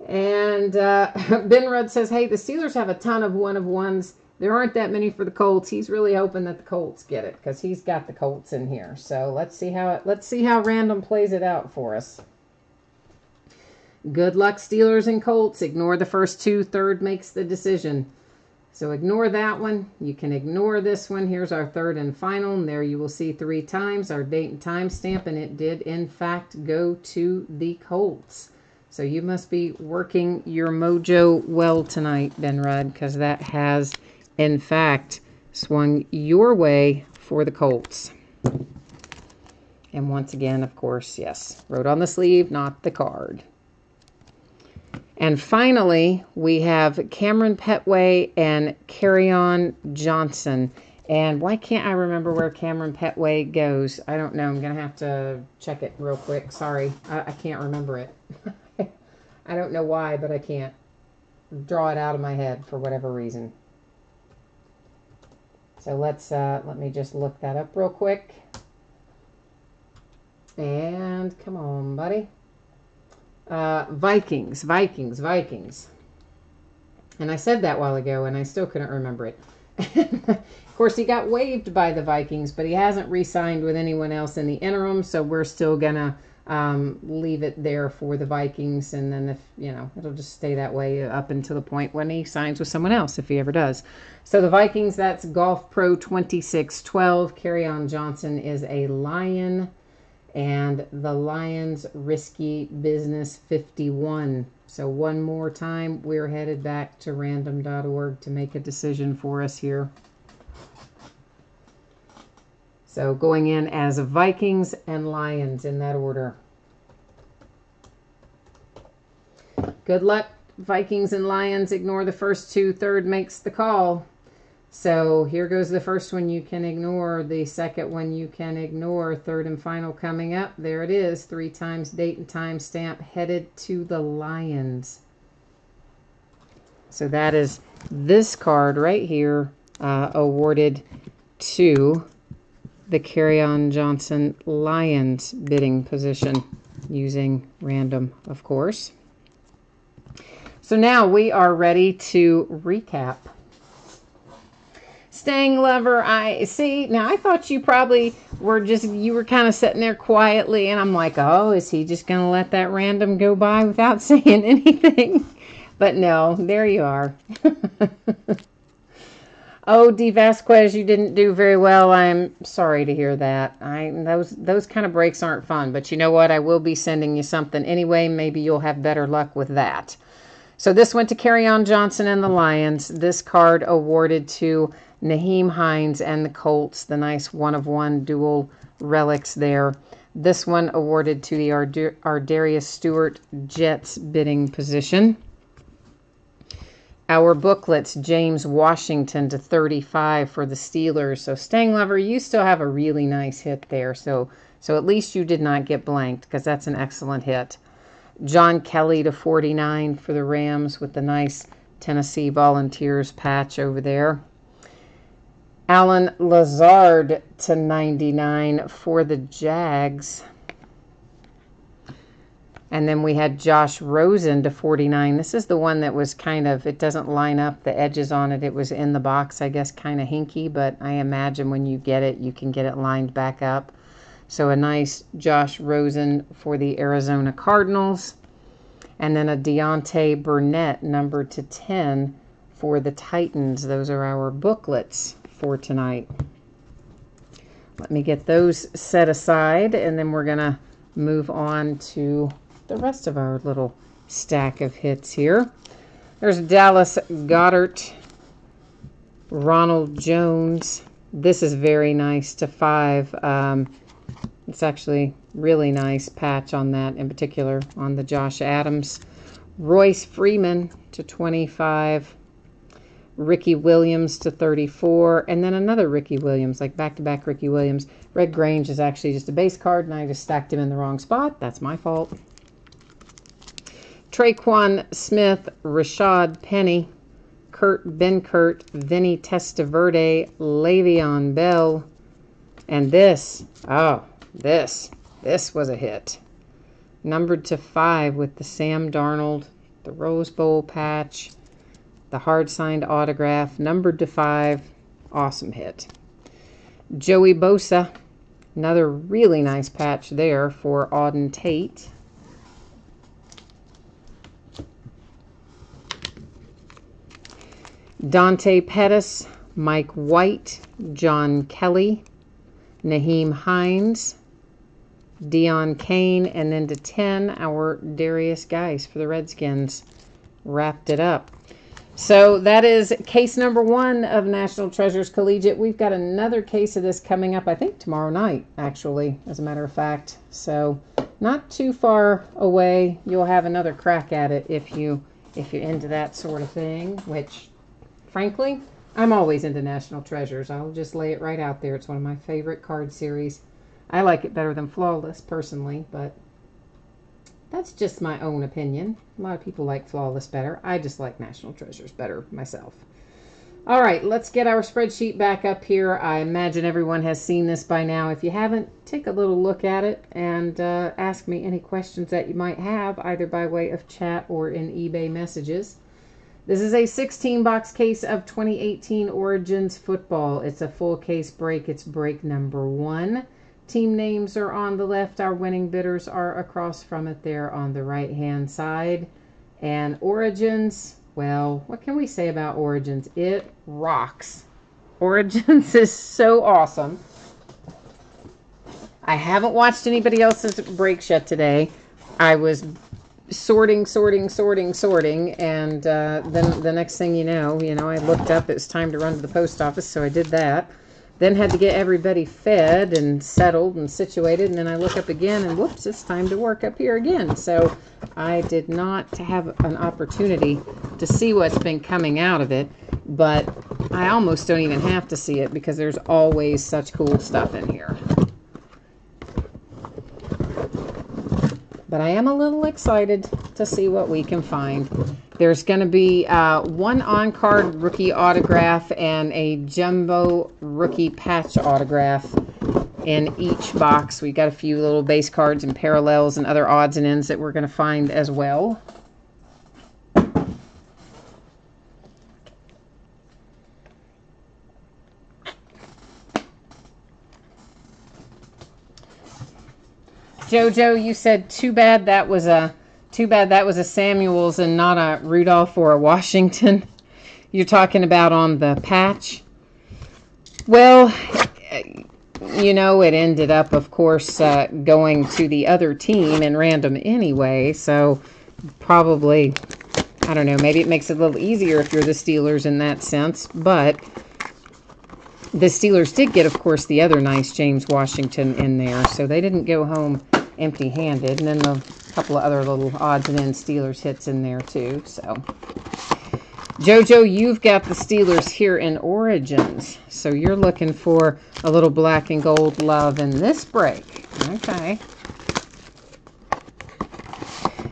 And Ben Rudd says, hey, the Steelers have a ton of one-of-ones. There aren't that many for the Colts. He's really hoping that the Colts get it because he's got the Colts in here. So let's see how random plays it out for us. Good luck, Steelers and Colts. Ignore the first two. Third makes the decision. So ignore that one. You can ignore this one. Here's our third and final. And there you will see 3 times our date and time stamp. And it did, in fact, go to the Colts. So you must be working your mojo well tonight, Ben Rudd, because that has, in fact, swung your way for the Colts. And once again, of course, yes, wrote on the sleeve, not the card. And finally, we have Cameron Petway and Kerryon Johnson. And why can't I remember where Cameron Petway goes? I don't know. I'm going to have to check it real quick. Sorry, I can't remember it. I don't know why, but I can't draw it out of my head for whatever reason. So let me just look that up real quick. And come on, buddy. Vikings. And I said that a while ago, and I still couldn't remember it. Of course, he got waived by the Vikings, but he hasn't re-signed with anyone else in the interim, so we're still going to leave it there for the Vikings, and then if, it'll just stay that way up until the point when he signs with someone else, if he ever does. So the Vikings, that's Golf Pro 2612. Kerryon Johnson is a Lion. And the Lions Risky Business 51. So one more time, we're headed back to random.org to make a decision for us here. So going in as Vikings and Lions in that order. Good luck, Vikings and Lions. Ignore the first two. Third makes the call. So here goes the first one you can ignore. The second one you can ignore. Third and final coming up. There it is. 3 times date and time stamp headed to the Lions. So that is this card right here awarded to the Kerryon Johnson Lions bidding position using random, of course. So now we are ready to recap. Staying Lover, I see. Now, I thought you probably were you were kind of sitting there quietly, and I'm like, oh, is he just going to let that random go by without saying anything? But no, there you are. Oh, D. Vasquez, you didn't do very well. I'm sorry to hear that. Those kind of breaks aren't fun, but you know what? I will be sending you something anyway. Maybe you'll have better luck with that. So this went to Kerryon Johnson and the Lions. This card awarded to Nyheim Hines and the Colts, the nice one-of-one dual relics there. This one awarded to the Ardarius Stewart Jets bidding position. Our booklets, James Washington to 35 for the Steelers. So Staying Lover, you still have a really nice hit there. So at least you did not get blanked because that's an excellent hit. John Kelly to 49 for the Rams with the nice Tennessee Volunteers patch over there. Alan Lazard to 99 for the Jags. And then we had Josh Rosen to 49. This is the one that was kind of, it doesn't line up the edges on it. It was in the box, I guess, kind of hinky, but I imagine when you get it, you can get it lined back up. So a nice Josh Rosen for the Arizona Cardinals. And then a Deontay Burnett, numbered to 10 for the Titans. Those are our booklets for tonight. Let me get those set aside, and then we're going to move on to the rest of our little stack of hits here. There's Dallas Goedert, Ronald Jones. This is very nice to 5. It's actually really nice patch on that, in particular on the Josh Adams. Royce Freeman to 25. Ricky Williams to 34. And then another Ricky Williams, like back-to-back Ricky Williams. Red Grange is actually just a base card, and I just stacked him in the wrong spot. That's my fault. Traquan Smith, Rashad Penny, Kurt Benkert, Vinny Testaverde, Le'Veon Bell, and this This was a hit. Numbered to 5 with the Sam Darnold, the Rose Bowl patch, the hard signed autograph, numbered to 5. Awesome hit. Joey Bosa, another really nice patch there for Auden Tate. Dante Pettis, Mike White, John Kelly, Naheem Hines, Deion Kane, and then to 10, our Darius Geis for the Redskins. Wrapped it up. So that is case number 1 of National Treasures Collegiate. We've got another case of this coming up, I think tomorrow night, actually, as a matter of fact. So not too far away. You'll have another crack at it if you're into that sort of thing, which, frankly, I'm always into National Treasures. I'll just lay it right out there. It's one of my favorite card series. I like it better than Flawless, personally, but that's just my own opinion. A lot of people like Flawless better. I just like National Treasures better myself. All right, let's get our spreadsheet back up here. I imagine everyone has seen this by now. If you haven't, take a little look at it and ask me any questions that you might have, either by way of chat or in eBay messages. This is a 16-box case of 2018 Origins football. It's a full case break. It's break number 1. Team names are on the left. Our winning bidders are across from it there on the right-hand side. And Origins, well, what can we say about Origins? It rocks. Origins is so awesome. I haven't watched anybody else's breaks yet today. I was sorting, and then the next thing you know, I looked up. It was time to run to the post office, so I did that. Then had to get everybody fed and settled and situated, and then I look up again, and whoops, it's time to work up here again. So I did not have an opportunity to see what's been coming out of it, but I almost don't even have to see it because there's always such cool stuff in here. But I am a little excited to see what we can find. There's going to be 1 on-card rookie autograph and a jumbo rookie patch autograph in each box. We got a few little base cards and parallels and other odds and ends that we're going to find as well. Jojo, you said too bad that was a Samuels and not a Rudolph or a Washington. You're talking about on the patch. Well, it ended up, of course, going to the other team in random anyway. So probably, I don't know, maybe it makes it a little easier if you're the Steelers in that sense. But the Steelers did get, of course, the other nice James Washington in there. So they didn't go home empty-handed. And then a couple of other little odds and ends Steelers hits in there too. So Jojo, you've got the Steelers here in Origins. So you're looking for a little black and gold love in this break. Okay.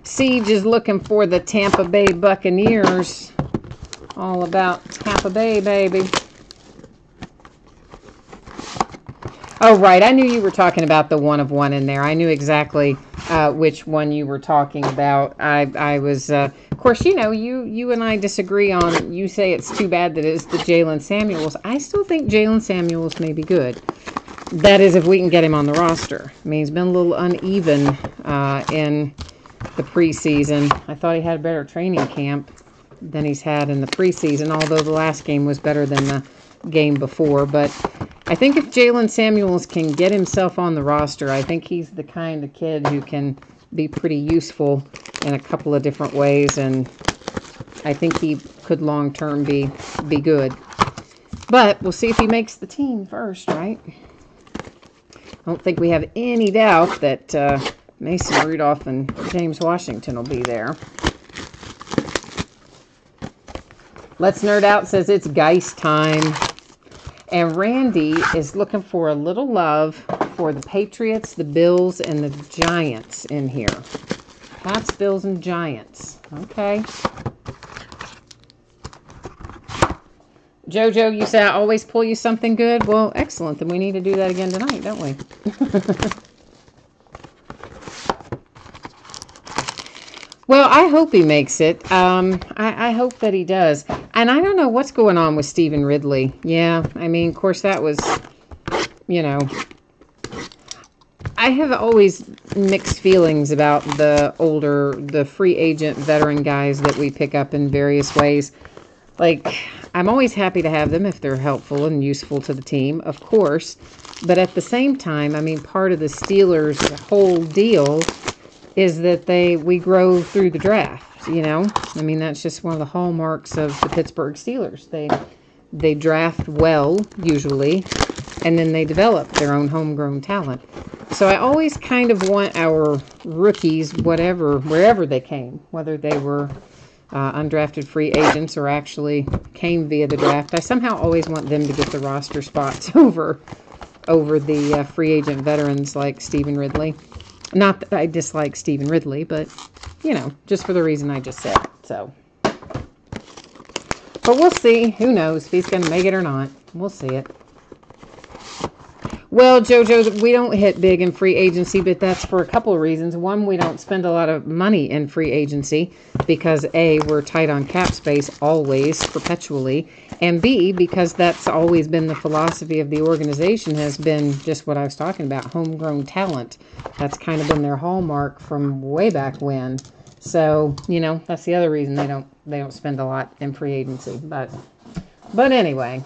Siege is looking for the Tampa Bay Buccaneers. All about Tampa Bay, baby. Oh, right. I knew you were talking about the 1 of 1 in there. I knew exactly which one you were talking about. I was, of course, you and I disagree on, you say it's too bad that it's the Jaylen Samuels. I still think Jaylen Samuels may be good. That is, if we can get him on the roster. I mean, he's been a little uneven in the preseason. I thought he had a better training camp than he's had in the preseason, although the last game was better than the game before. But I think if Jaylen Samuels can get himself on the roster, I think he's the kind of kid who can be pretty useful in a couple of different ways, and I think he could long-term be good. But we'll see if he makes the team first, right? I don't think we have any doubt that Mason Rudolph and James Washington will be there. Let's Nerd Out says it's Geist time. And Randy is looking for a little love for the Patriots, the Bills, and the Giants in here. Pats, Bills, and Giants. Okay. Jojo, you say I always pull you something good? Well, excellent. Then we need to do that again tonight, don't we? Well, I hope he makes it. I hope that he does. And I don't know what's going on with Stephen Ridley. Yeah, I mean, of course, that was, you know, I have always mixed feelings about the free agent veteran guys that we pick up in various ways. Like, I'm always happy to have them if they're helpful and useful to the team, of course. But at the same time, I mean, part of the Steelers' whole deal is that we grow through the draft, you know? I mean, that's just one of the hallmarks of the Pittsburgh Steelers. They draft well, usually, and then they develop their own homegrown talent. So I always kind of want our rookies, wherever they came, whether they were undrafted free agents or actually came via the draft, I somehow always want them to get the roster spots over the free agent veterans like Stephen Ridley. Not that I dislike Stephen Ridley, but, you know, just for the reason I just said. So, but we'll see. Who knows if he's going to make it or not. We'll see it. Well, JoJo, we don't hit big in free agency, but that's for a couple of reasons. One, we don't spend a lot of money in free agency because A, we're tight on cap space always, perpetually, and B, because that's always been the philosophy of the organization, has been just what I was talking about, homegrown talent. That's kind of been their hallmark from way back when. So, you know, that's the other reason they don't spend a lot in free agency. But anyway.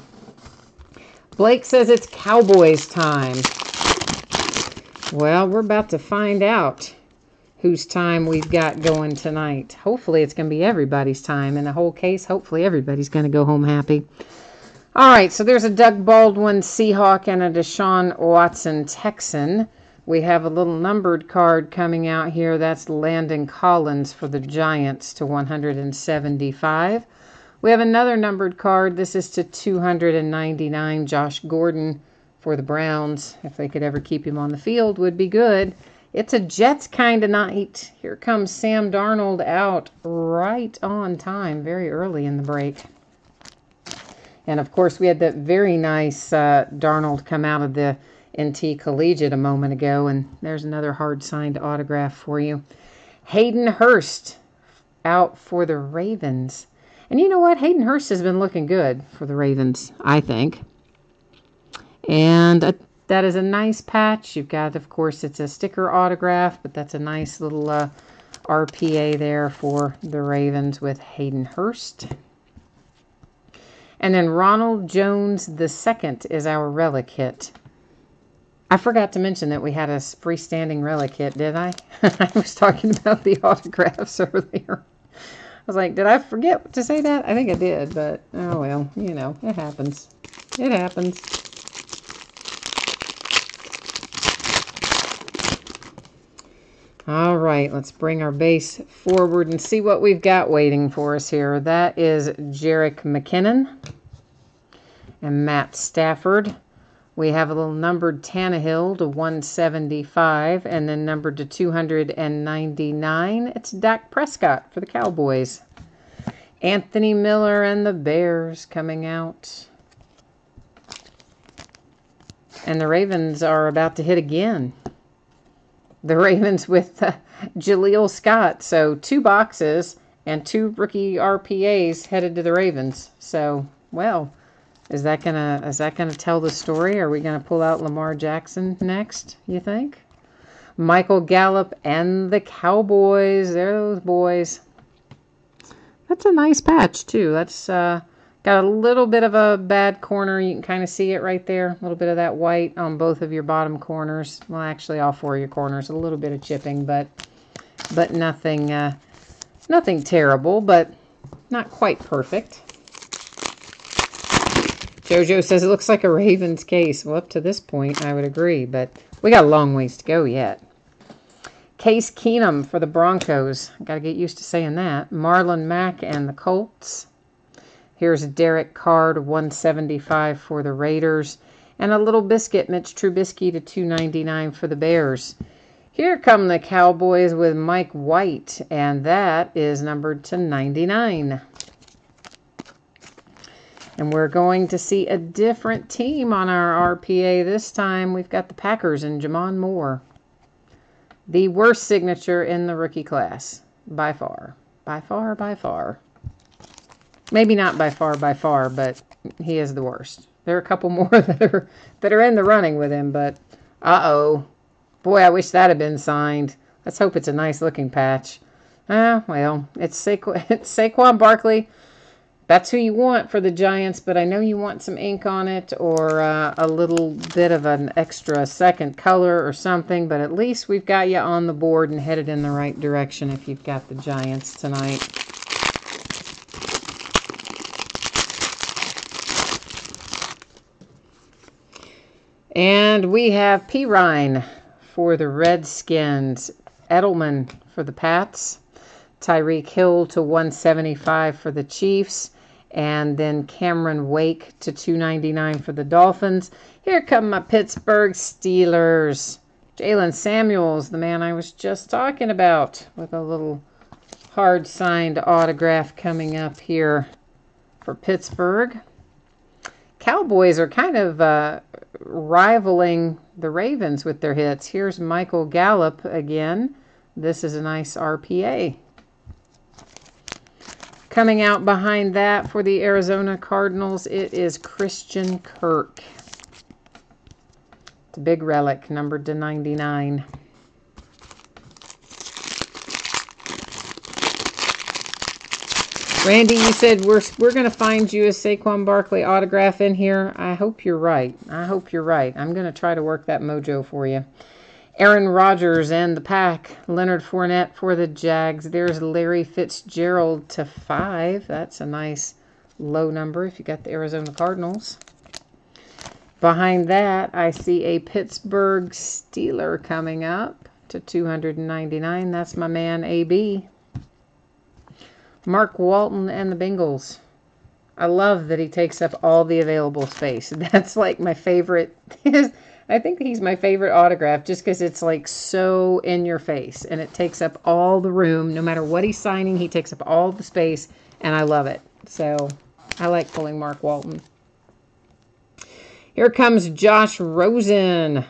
Blake says it's Cowboys time. Well, we're about to find out whose time we've got going tonight. Hopefully it's going to be everybody's time. In the whole case, hopefully everybody's going to go home happy. All right, so there's a Doug Baldwin Seahawk and a Deshaun Watson Texan. We have a little numbered card coming out here. That's Landon Collins for the Giants to 175. We have another numbered card. This is to 299. Josh Gordon for the Browns. If they could ever keep him on the field, would be good. It's a Jets kind of night. Here comes Sam Darnold out right on time, very early in the break. And, of course, we had that very nice Darnold come out of the NT Collegiate a moment ago. And there's another hard-signed autograph for you. Hayden Hurst out for the Ravens. And you know what? Hayden Hurst has been looking good for the Ravens, I think. And that is a nice patch. You've got, of course, it's a sticker autograph, but that's a nice little RPA there for the Ravens with Hayden Hurst. And then Ronald Jones II is our relic hit. I forgot to mention that we had a freestanding relic hit, did I? I was talking about the autographs earlier. I was like, did I forget to say that? I think I did, but oh well, you know, it happens. It happens. All right, let's bring our base forward and see what we've got waiting for us here. That is Jerick McKinnon and Matt Stafford. We have a little numbered Tannehill to 175, and then numbered to 299. It's Dak Prescott for the Cowboys. Anthony Miller and the Bears coming out. And the Ravens are about to hit again. The Ravens with Jaleel Scott. So 2 boxes and 2 rookie RPAs headed to the Ravens. So, well... Is that gonna tell the story? Are we gonna pull out Lamar Jackson next, you think? Michael Gallup and the Cowboys. There are those boys. That's a nice patch too. That's got a little bit of a bad corner. You can kind of see it right there. A little bit of that white on both of your bottom corners. Well, actually all 4 of your corners. A little bit of chipping, but nothing nothing terrible, but not quite perfect. JoJo says it looks like a Ravens case. Well, up to this point, I would agree, but we got a long ways to go yet. Case Keenum for the Broncos. Got to get used to saying that. Marlon Mack and the Colts. Here's Derek Carr to 175 for the Raiders. And a little biscuit, Mitch Trubisky to 299 for the Bears. Here come the Cowboys with Mike White, and that is numbered to 99. And we're going to see a different team on our RPA this time. We've got the Packers and Jamon Moore. The worst signature in the rookie class. by far. By far, by far. Maybe not by far, but he is the worst. There are a couple more that are in the running with him, but uh-oh. Boy, I wish that had been signed. Let's hope it's a nice looking patch. Well, it's Saquon Barkley. That's who you want for the Giants, but I know you want some ink on it or a little bit of an extra second color or something, but at least we've got you on the board and headed in the right direction if you've got the Giants tonight. And we have Pirine for the Redskins, Edelman for the Pats, Tyreek Hill to 175 for the Chiefs, and then Cameron Wake to 299 for the Dolphins. Here come my Pittsburgh Steelers. Jalen Samuels, the man I was just talking about, with a little hard-signed autograph coming up here for Pittsburgh. Cowboys are kind of rivaling the Ravens with their hits. Here's Michael Gallup again. This is a nice RPA. Coming out behind that for the Arizona Cardinals, it is Christian Kirk. It's a big relic, numbered to 99. Randy, you said we're going to find you a Saquon Barkley autograph in here. I hope you're right. I hope you're right. I'm going to try to work that mojo for you. Aaron Rodgers and the Pack. Leonard Fournette for the Jags. There's Larry Fitzgerald to 5. That's a nice low number if you got the Arizona Cardinals. Behind that, I see a Pittsburgh Steeler coming up to 299. That's my man, AB. Mark Walton and the Bengals. I love that he takes up all the available space. That's like my favorite. I think he's my favorite autograph just because it's like so in your face and it takes up all the room. No matter what he's signing, he takes up all the space and I love it. So I like pulling Mark Walton. Here comes Josh Rosen.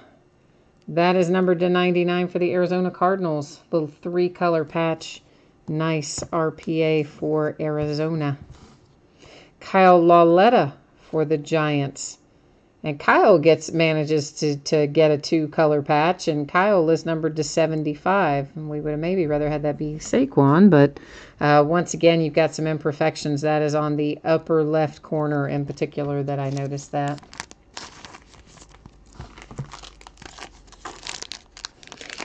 That is numbered to 99 for the Arizona Cardinals. Little 3-color patch. Nice RPA for Arizona. Kyle Lauletta for the Giants. And Kyle manages to get a 2-color patch, and Kyle is numbered to 75. And we would have maybe rather had that be Saquon, but once again, you've got some imperfections. That is on the upper left corner in particular that I noticed that.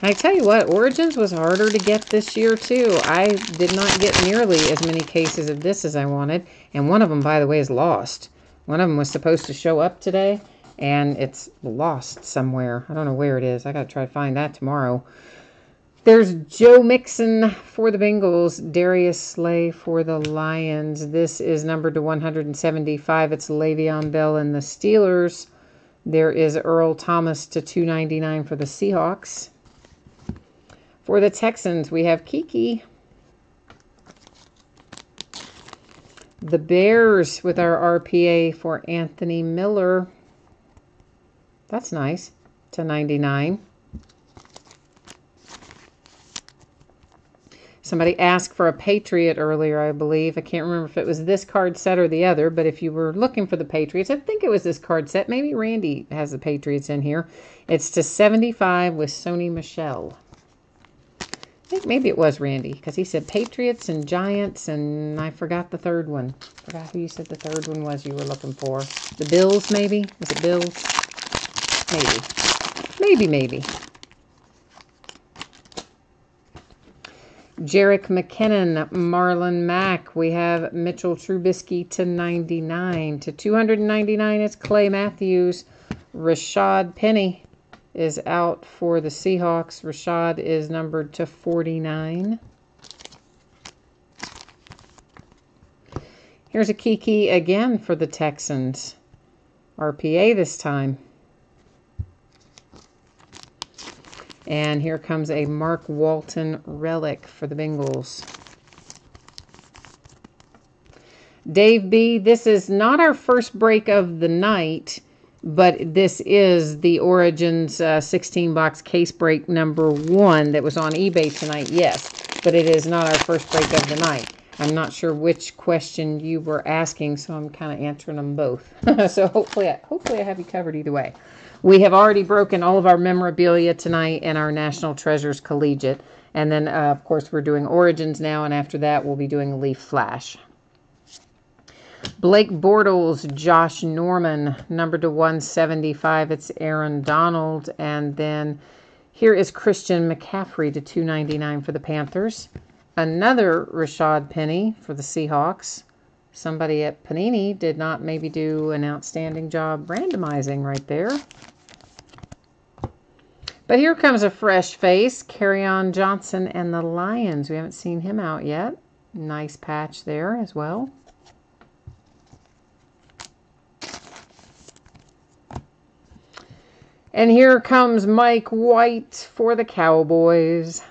I tell you what, Origins was harder to get this year, too. I did not get nearly as many cases of this as I wanted. And one of them, by the way, is lost. One of them was supposed to show up today, and it's lost somewhere. I don't know where it is. I got to try to find that tomorrow. There's Joe Mixon for the Bengals. Darius Slay for the Lions. This is numbered to 175. It's Le'Veon Bell and the Steelers. There is Earl Thomas to 299 for the Seahawks. For the Texans, we have Kiki. The Bears with our RPA for Anthony Miller. That's nice. To 99. Somebody asked for a Patriot earlier, I believe. I can't remember if it was this card set or the other, but if you were looking for the Patriots, I think it was this card set. Maybe Randy has the Patriots in here. It's to 75 with Sony Michel. I think maybe it was Randy, because he said Patriots and Giants, and I forgot the third one. Forgot who you said the third one was you were looking for. The Bills, maybe? Was it Bills? Maybe. Jerick McKinnon, Marlon Mack. We have Mitchell Trubisky to 99. To 299, it's Clay Matthews. Rashad Penny is out for the Seahawks. Rashad is numbered to 49. Here's a Kiki again for the Texans. RPA this time. And here comes a Mark Walton relic for the Bengals. Dave B., this is not our first break of the night, but this is the Origins 16-box case break number 1 that was on eBay tonight. Yes, but it is not our first break of the night. I'm not sure which question you were asking, so I'm kind of answering them both. So hopefully I have you covered either way. We have already broken all of our memorabilia tonight and our National Treasures Collegiate. And then, of course, we're doing Origins now, and after that, we'll be doing Leaf Flash. Blake Bortles, Josh Norman, number to 175. It's Aaron Donald. And then here is Christian McCaffrey to 299 for the Panthers. Another Rashad Penny for the Seahawks. Somebody at Panini did not maybe do an outstanding job randomizing right there. But here comes a fresh face, Kerryon Johnson and the Lions. We haven't seen him out yet. Nice patch there as well. And here comes Mike White for the Cowboys.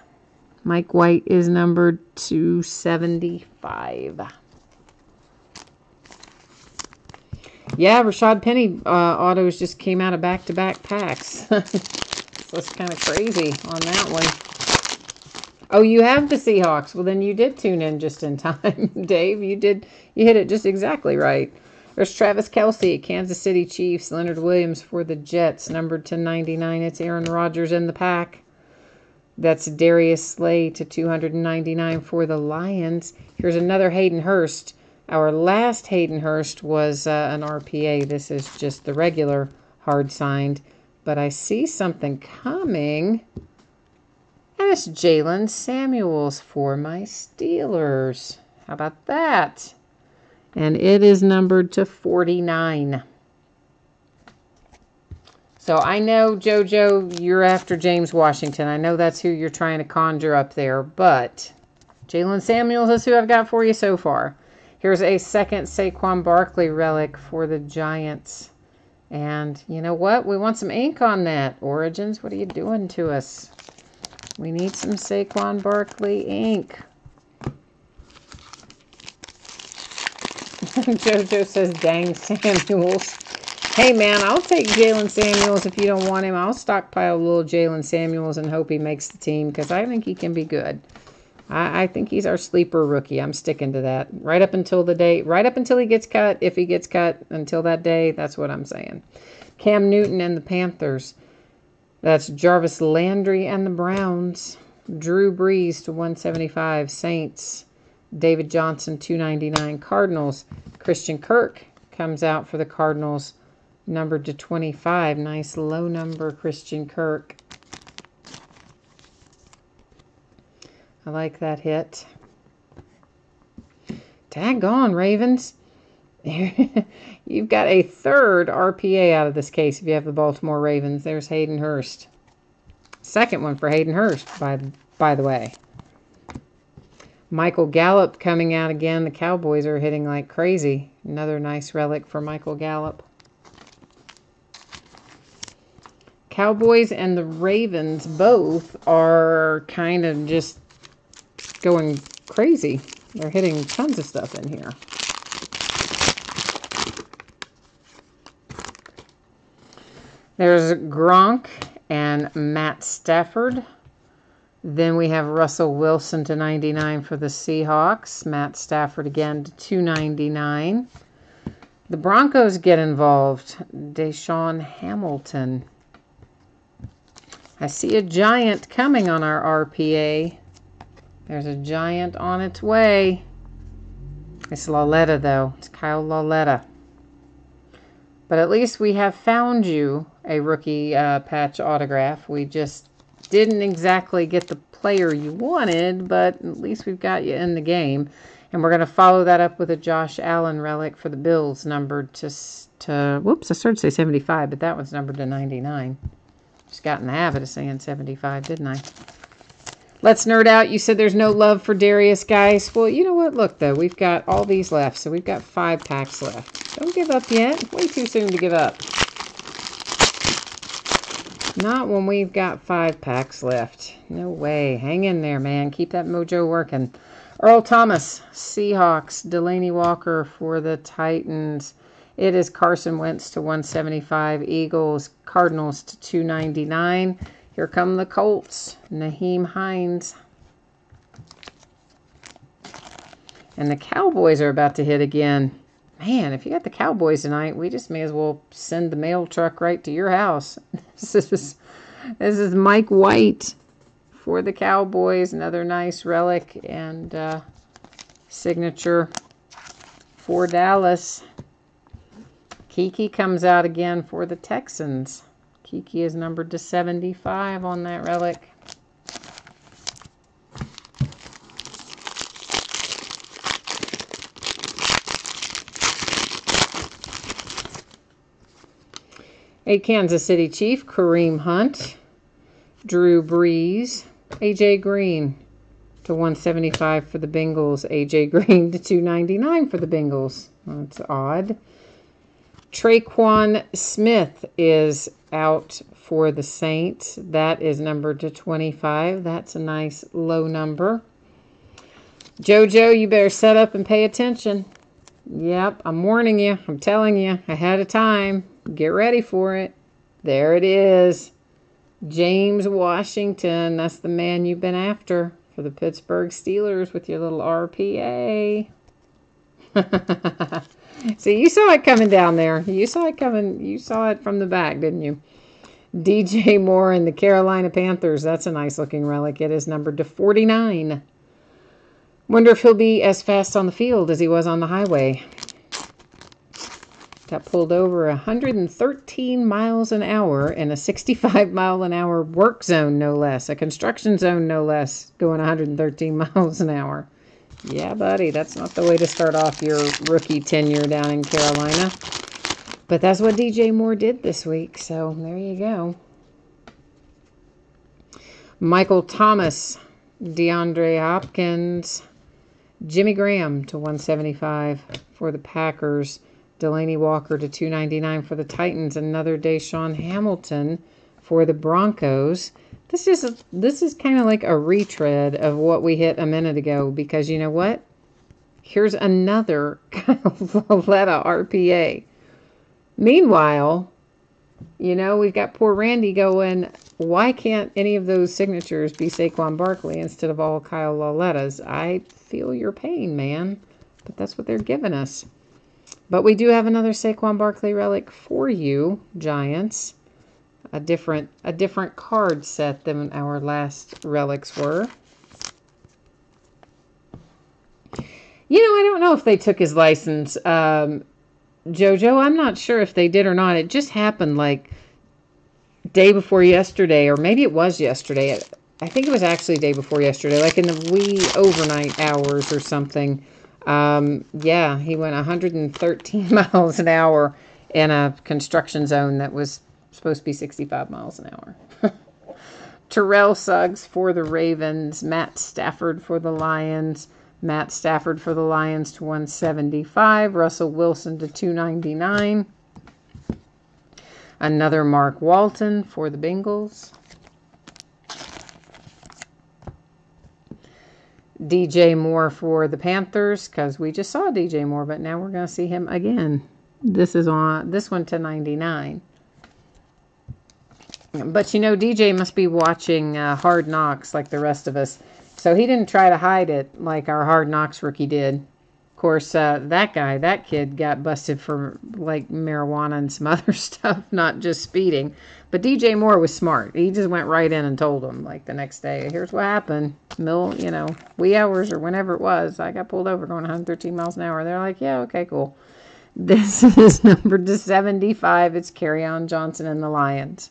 Mike White is numbered 275. Yeah, Rashad Penny autos just came out of back-to-back packs. So it's kind of crazy on that one. Oh, you have the Seahawks. Well, then you did tune in just in time, Dave. You hit it just exactly right. There's Travis Kelce, Kansas City Chiefs. Leonard Williams for the Jets, numbered to 99. It's Aaron Rodgers in the pack. That's Darius Slay to 299 for the Lions. Here's another Hayden Hurst. Our last Hayden Hurst was an RPA. This is just the regular hard signed. But I see something coming. And it's Jaylen Samuels for my Steelers. How about that? And it is numbered to 49. So I know, JoJo, you're after James Washington. I know that's who you're trying to conjure up there. But Jaylen Samuels is who I've got for you so far. Here's a second Saquon Barkley relic for the Giants. And you know what? We want some ink on that. Origins, what are you doing to us? We need some Saquon Barkley ink. JoJo says, dang Samuels. Hey, man, I'll take Jaylen Samuels if you don't want him. I'll stockpile a little Jaylen Samuels and hope he makes the team because I think he can be good. I think he's our sleeper rookie. I'm sticking to that. Right up until he gets cut, if he gets cut, until that day, that's what I'm saying. Cam Newton and the Panthers. That's Jarvis Landry and the Browns. Drew Brees to 175. Saints. David Johnson, 299. Cardinals. Christian Kirk comes out for the Cardinals. Numbered to 25. Nice low number, Christian Kirk. I like that hit. Daggone, Ravens. You've got a third RPA out of this case if you have the Baltimore Ravens. There's Hayden Hurst. Second one for Hayden Hurst, by the way. Michael Gallup coming out again. The Cowboys are hitting like crazy. Another nice relic for Michael Gallup. Cowboys and the Ravens both are kind of just going crazy. They're hitting tons of stuff in here. There's Gronk and Matt Stafford. Then we have Russell Wilson to 99 for the Seahawks. Matt Stafford again to 299. The Broncos get involved. Deshaun Hamilton. I see a giant coming on our RPA. There's a giant on its way. It's Lauletta, though. It's Kyle Lauletta. But at least we have found you a rookie patch autograph. We just didn't exactly get the player you wanted, but at least we've got you in the game. And we're going to follow that up with a Josh Allen relic for the Bills, numbered to whoops, I started to say 75, but that one's numbered to 99. Just got in the habit of saying 75, didn't I? Let's nerd out. You said there's no love for Darius, guys. Well, you know what? Look, though, we've got all these left, so we've got 5 packs left. Don't give up yet. Way too soon to give up. Not when we've got 5 packs left. No way. Hang in there, man. Keep that mojo working. Earl Thomas, Seahawks. Delaney Walker for the Titans. It is Carson Wentz to 175. Eagles. Cardinals to 299. Here come the Colts. Naheem Hines. And the Cowboys are about to hit again. Man, if you got the Cowboys tonight, we just may as well send the mail truck right to your house. This is Mike White for the Cowboys. Another nice relic and signature for Dallas. Kiki comes out again for the Texans. Kiki is numbered to 75 on that relic. A Kansas City Chief, Kareem Hunt, Drew Brees, A.J. Green to 175 for the Bengals, A.J. Green to 299 for the Bengals. That's odd. Traquan Smith is out for the Saints. That is numbered to 25. That's a nice low number. JoJo, you better set up and pay attention. Yep, I'm warning you. I'm telling you ahead of time. Get ready for it. There it is. James Washington. That's the man you've been after for the Pittsburgh Steelers with your little RPA. See, you saw it coming down there. You saw it coming. You saw it from the back, didn't you? DJ Moore and the Carolina Panthers. That's a nice looking relic. It is numbered to 49. Wonder if he'll be as fast on the field as he was on the highway. Got pulled over 113 miles an hour in a 65-mile-an-hour work zone, no less. A construction zone, no less, going 113 miles an hour. Yeah, buddy, that's not the way to start off your rookie tenure down in Carolina. But that's what DJ Moore did this week, so there you go. Michael Thomas, DeAndre Hopkins, Jimmy Graham to 175 for the Packers. Delaney Walker to 299 for the Titans. Another Deshaun Hamilton for the Broncos. This is kind of like a retread of what we hit a minute ago, because you know what? Here's another Kyle Lauletta RPA. Meanwhile, you know, we've got poor Randy going, why can't any of those signatures be Saquon Barkley instead of all Kyle Laulettas? I feel your pain, man. But that's what they're giving us. But we do have another Saquon Barkley relic for you, Giants. A different card set than our last relics were. You know, I don't know if they took his license, JoJo. I'm not sure if they did or not. It just happened like day before yesterday, or maybe it was yesterday. I think it was actually day before yesterday, like in the wee overnight hours or something. Yeah, he went 113 miles an hour in a construction zone that was supposed to be 65 miles an hour. Terrell Suggs for the Ravens. Matt Stafford for the Lions. Matt Stafford for the Lions to 175. Russell Wilson to 299. Another Mark Walton for the Bengals. DJ Moore for the Panthers, because we just saw DJ Moore, but now we're going to see him again. This one to 99. But you know, DJ must be watching Hard Knocks like the rest of us, so he didn't try to hide it like our Hard Knocks rookie did. Of course, that kid got busted for like marijuana and some other stuff, not just speeding. But DJ Moore was smart. He just went right in and told him, like, the next day, here's what happened. Wee hours or whenever it was, I got pulled over going 113 miles an hour. They're like, yeah, okay, cool. This is numbered to 75. It's Kerryon Johnson and the Lions.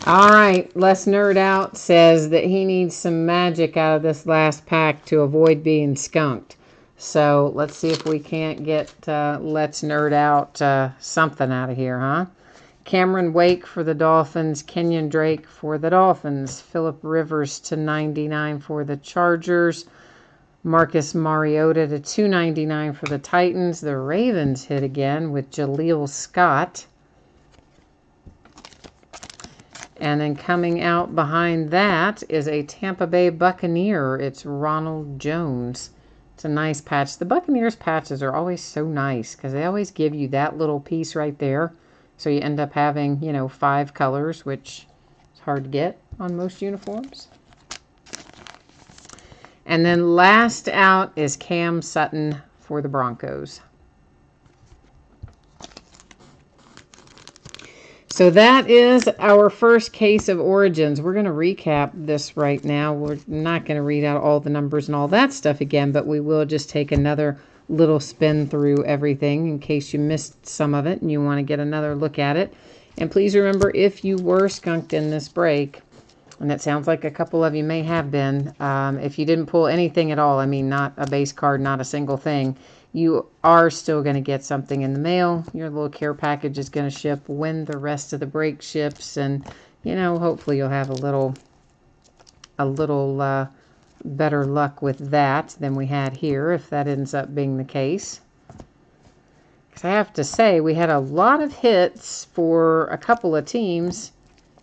All right, Let's Nerd Out says that he needs some magic out of this last pack to avoid being skunked. So let's see if we can't get Let's Nerd Out something out of here, huh? Cameron Wake for the Dolphins. Kenyon Drake for the Dolphins. Phillip Rivers to 99 for the Chargers. Marcus Mariota to 299 for the Titans. The Ravens hit again with Jaleel Scott. And then coming out behind that is a Tampa Bay Buccaneer. It's Ronald Jones. It's a nice patch. The Buccaneers patches are always so nice because they always give you that little piece right there. So you end up having, 5 colors, which is hard to get on most uniforms. And then last out is Cam Sutton for the Broncos. So that is our first case of Origins. We're going to recap this right now. We're not going to read out all the numbers and all that stuff again, but we will just take another little spin through everything in case you missed some of it and you want to get another look at it. And please remember, if you were skunked in this break, and it sounds like a couple of you may have been, if you didn't pull anything at all, I mean, not a base card, not a single thing, you are still going to get something in the mail. Your little care package is going to ship when the rest of the break ships. And, you know, hopefully you'll have a little better luck with that than we had here, if that ends up being the case. Because I have to say, we had a lot of hits for a couple of teams,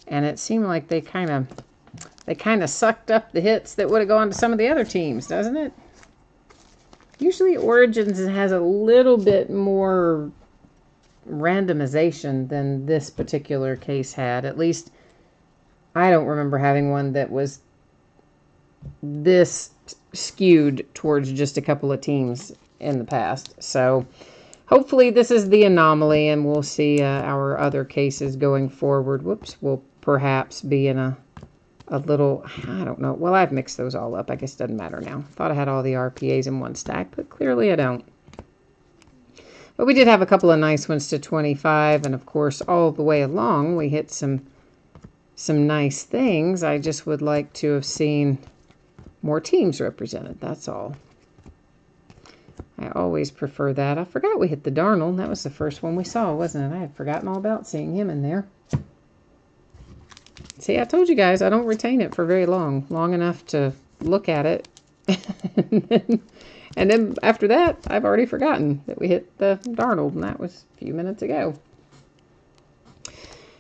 and it seemed like they kind of sucked up the hits that would have gone to some of the other teams, doesn't it? Usually Origins has a little bit more randomization than this particular case had. At least I don't remember having one that was this skewed towards just a couple of teams in the past. So hopefully this is the anomaly, and we'll see our other cases going forward. Whoops, we'll perhaps be in a little, I don't know. Well, I've mixed those all up. I guess it doesn't matter now. Thought I had all the RPAs in one stack, but clearly I don't. But we did have a couple of nice ones to 25, and of course, all the way along, we hit some nice things. I just would like to have seen more teams represented, that's all. I always prefer that. I forgot we hit the Darnold. That was the first one we saw, wasn't it? I had forgotten all about seeing him in there. See, I told you guys I don't retain it for very long enough to look at it. and then after that, I've already forgotten that we hit the Darnold, and that was a few minutes ago.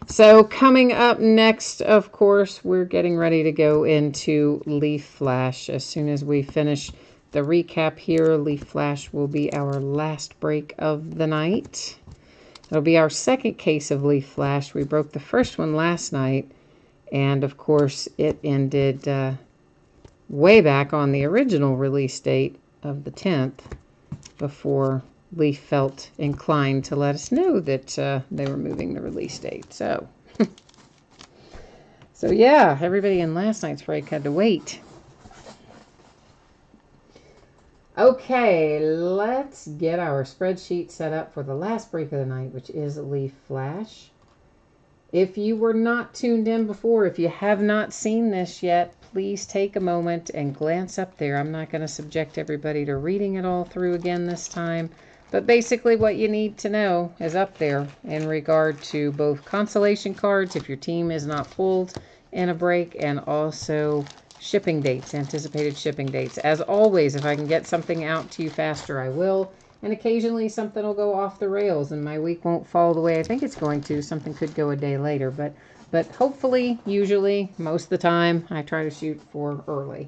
So coming up next, of course, we're getting ready to go into Leaf Flash. As soon as we finish the recap here, Leaf Flash will be our last break of the night. It'll be our second case of Leaf Flash. We broke the first one last night. And, of course, it ended way back on the original release date of the 10th before Leaf felt inclined to let us know that they were moving the release date. So, yeah, everybody in last night's break had to wait. Okay, let's get our spreadsheet set up for the last break of the night, which is Leaf Flash. If you were not tuned in before, if you have not seen this yet, please take a moment and glance up there. I'm not going to subject everybody to reading it all through again this time, but basically what you need to know is up there in regard to both consolation cards, if your team is not pulled in a break, and also shipping dates, anticipated shipping dates. As always, if I can get something out to you faster, I will. And occasionally something will go off the rails and my week won't fall the way I think it's going to. Something could go a day later, but hopefully, usually, most of the time, I try to shoot for early.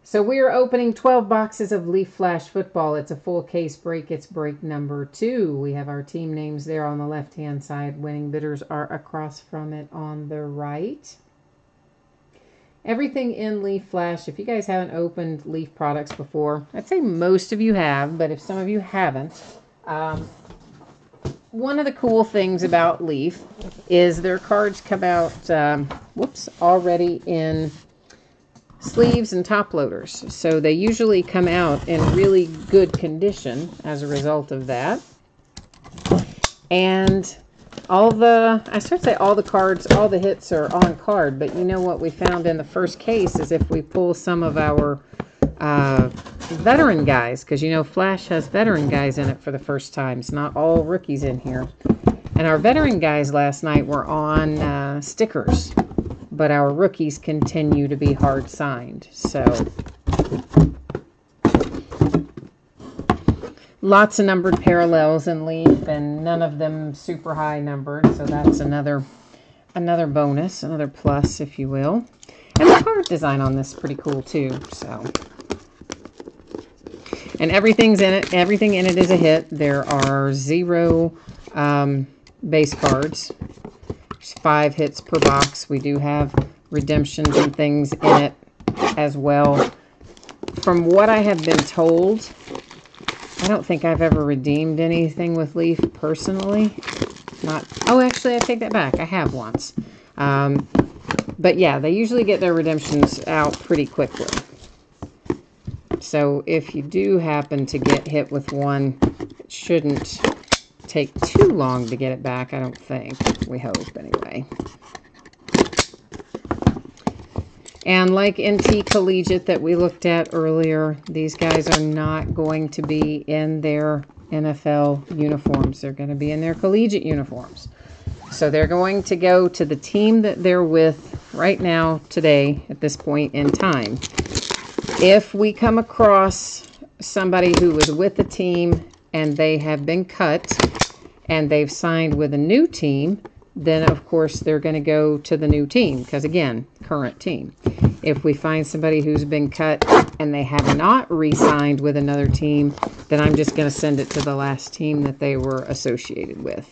So we are opening 12 boxes of Leaf Flash football. It's a full case break. It's break number 2. We have our team names there on the left-hand side. Winning bidders are across from it on the right. Everything in Leaf Flash, if you guys haven't opened Leaf products before, I'd say most of you have, but if some of you haven't, one of the cool things about Leaf is their cards come out, already in sleeves and top loaders. So they usually come out in really good condition as a result of that. And all the cards, all the hits are on card, but you know what we found in the first case is if we pull some of our veteran guys, because you know Flash has veteran guys in it for the first time. It's not all rookies in here. And our veteran guys last night were on stickers, but our rookies continue to be hard signed. So lots of numbered parallels in Leaf, and none of them super high numbered. So that's another bonus, another plus, if you will. And the card design on this is pretty cool too. So, and everything's in it. Everything in it is a hit. There are 0 base cards. There's 5 hits per box. We do have redemptions and things in it as well. from what I have been told, I don't think I've ever redeemed anything with Leaf personally. Oh, actually, I take that back. I have once. But yeah, they usually get their redemptions out pretty quickly. So if you do happen to get hit with one, it shouldn't take too long to get it back, I don't think. We hope, anyway. And like NT Collegiate that we looked at earlier, these guys are not going to be in their NFL uniforms. They're going to be in their collegiate uniforms. So they're going to go to the team that they're with right now, today, at this point in time. If we come across somebody who was with the team and they have been cut and they've signed with a new team, then of course they're going to go to the new team because, again, current team. If we find somebody who's been cut and they have not re-signed with another team, then I'm just going to send it to the last team that they were associated with.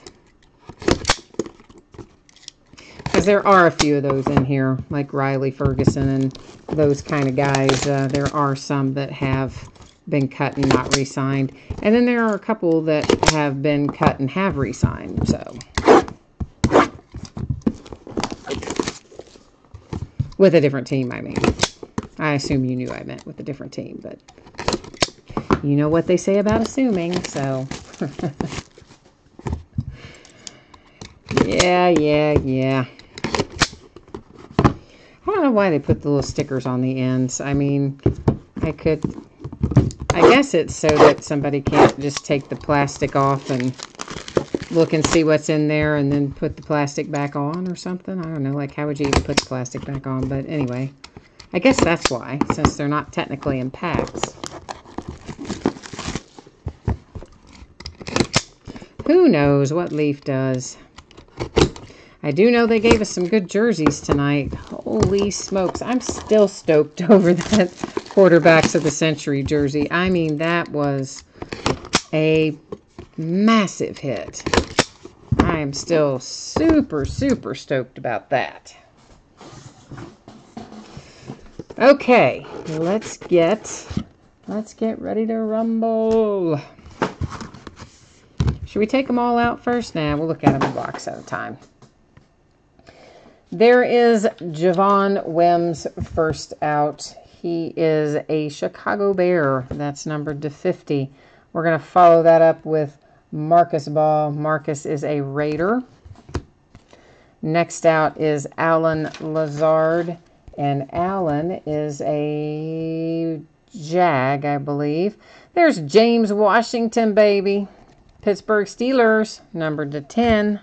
Because there are a few of those in here, like Riley Ferguson and those kind of guys. There are some that have been cut and not re-signed. And then there are a couple that have been cut and have re-signed. So, with a different team, I mean. I assume you knew I meant with a different team, but you know what they say about assuming, so. Yeah. I don't know why they put the little stickers on the ends. I mean, I guess it's so that somebody can't just take the plastic off and look and see what's in there and then put the plastic back on or something. I don't know, like how would you even put the plastic back on? But anyway, I guess that's why, since they're not technically in packs. Who knows what Leaf does? I do know they gave us some good jerseys tonight. Holy smokes. I'm still stoked over that Quarterbacks of the Century jersey. I mean, that was a massive hit. I am still super, super stoked about that. Okay, let's get ready to rumble. Should we take them all out first? Nah, we'll look at them a box at a time. There is Javon Wims first out. He is a Chicago Bear. That's numbered to 50. We're going to follow that up with Marcus Ball. Marcus is a Raider. Next out is Alan Lazard. And Alan is a Jag, I believe. There's James Washington, baby. Pittsburgh Steelers, numbered to 10.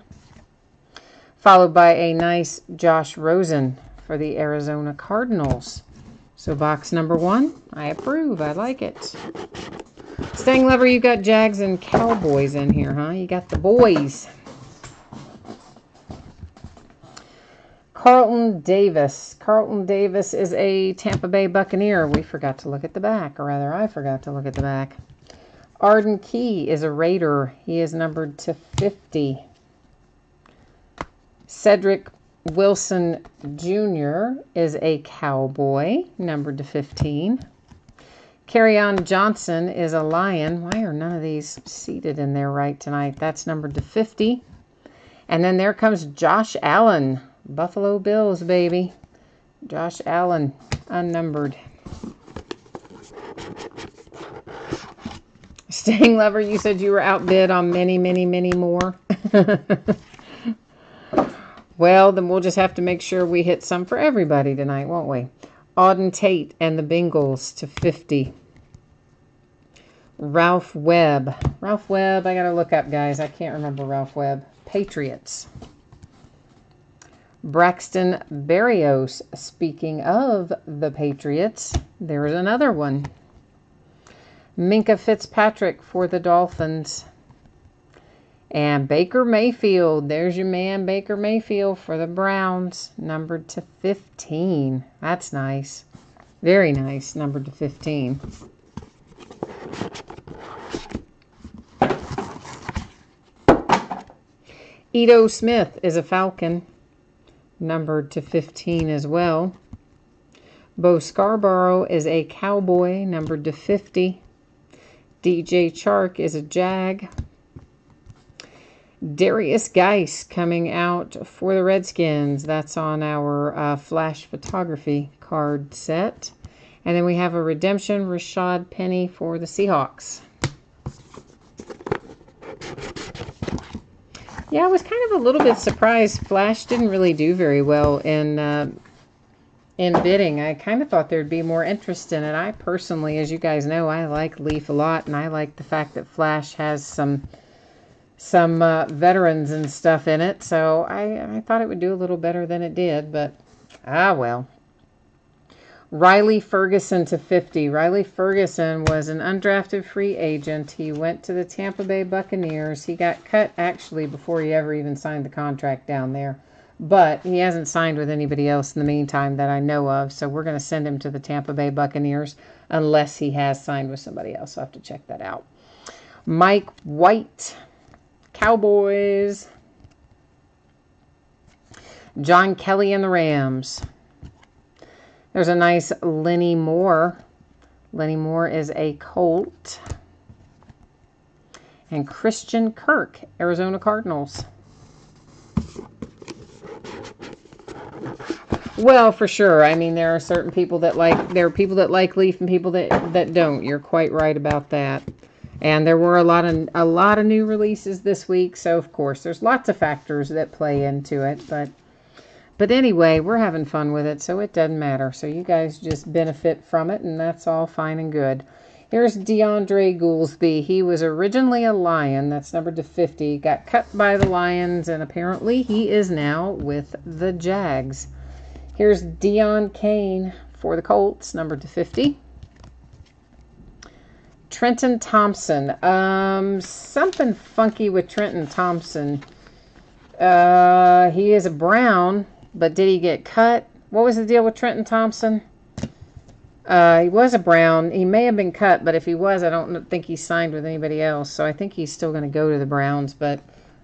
Followed by a nice Josh Rosen for the Arizona Cardinals. So box number 1, I approve. I like it. Staying Lover, you got Jags and Cowboys in here, huh? You got the boys. Carlton Davis. Carlton Davis is a Tampa Bay Buccaneer. We forgot to look at the back, or rather I forgot to look at the back. Arden Key is a Raider. He is numbered to 50. Cedric Wilson Jr. is a Cowboy, numbered to 15. Kerryon Johnson is a Lion. Why are none of these seated in there right tonight? That's numbered to 50. And then there comes Josh Allen. Buffalo Bills, baby. Josh Allen, unnumbered. Staying Lover, you said you were outbid on many, many, many more. Well, then we'll just have to make sure we hit some for everybody tonight, won't we? Auden Tate and the Bengals to 50. Ralph Webb. Ralph Webb, I got to look up, guys. I can't remember Ralph Webb. Patriots. Braxton Berrios. Speaking of the Patriots, there's another one. Minkah Fitzpatrick for the Dolphins. And Baker Mayfield. There's your man, Baker Mayfield for the Browns. Numbered to 15. That's nice. Very nice. Numbered to 15. Ito Smith is a Falcon. Numbered to 15 as well. Bo Scarborough is a Cowboy, numbered to 50. DJ Chark is a Jag. Darius Geis coming out for the Redskins. That's on our Flash Photography card set. And then we have a redemption, Rashad Penny for the Seahawks. Yeah, I was kind of a little bit surprised. Flash didn't really do very well in bidding. I kind of thought there'd be more interest in it. I personally, as you guys know, I like Leaf a lot, and I like the fact that Flash has some veterans and stuff in it. So I thought it would do a little better than it did, but well. Riley Ferguson to 50. Riley Ferguson was an undrafted free agent. He went to the Tampa Bay Buccaneers. He got cut actually before he ever even signed the contract down there. But he hasn't signed with anybody else in the meantime that I know of. So we're going to send him to the Tampa Bay Buccaneers unless he has signed with somebody else. I'll have to check that out. Mike White, Cowboys. John Kelly and the Rams. There's a nice Lenny Moore. Lenny Moore is a Colt. And Christian Kirk, Arizona Cardinals. Well, for sure. I mean, there are certain people that like Leaf and people that don't. You're quite right about that. And there were a lot of new releases this week, so of course there's lots of factors that play into it, but anyway, we're having fun with it, so it doesn't matter. So you guys just benefit from it, and that's all fine and good. Here's DeAndre Goolsby. He was originally a Lion. That's numbered to 50. Got cut by the Lions, and apparently he is now with the Jags. Here's Deion Kane for the Colts, numbered to 50. Trenton Thompson. Something funky with Trenton Thompson. He is a Brown. But did he get cut? What was the deal with Trenton Thompson? He was a Brown. He may have been cut, but if he was, I don't think he signed with anybody else. So I think he's still going to go to the Browns, but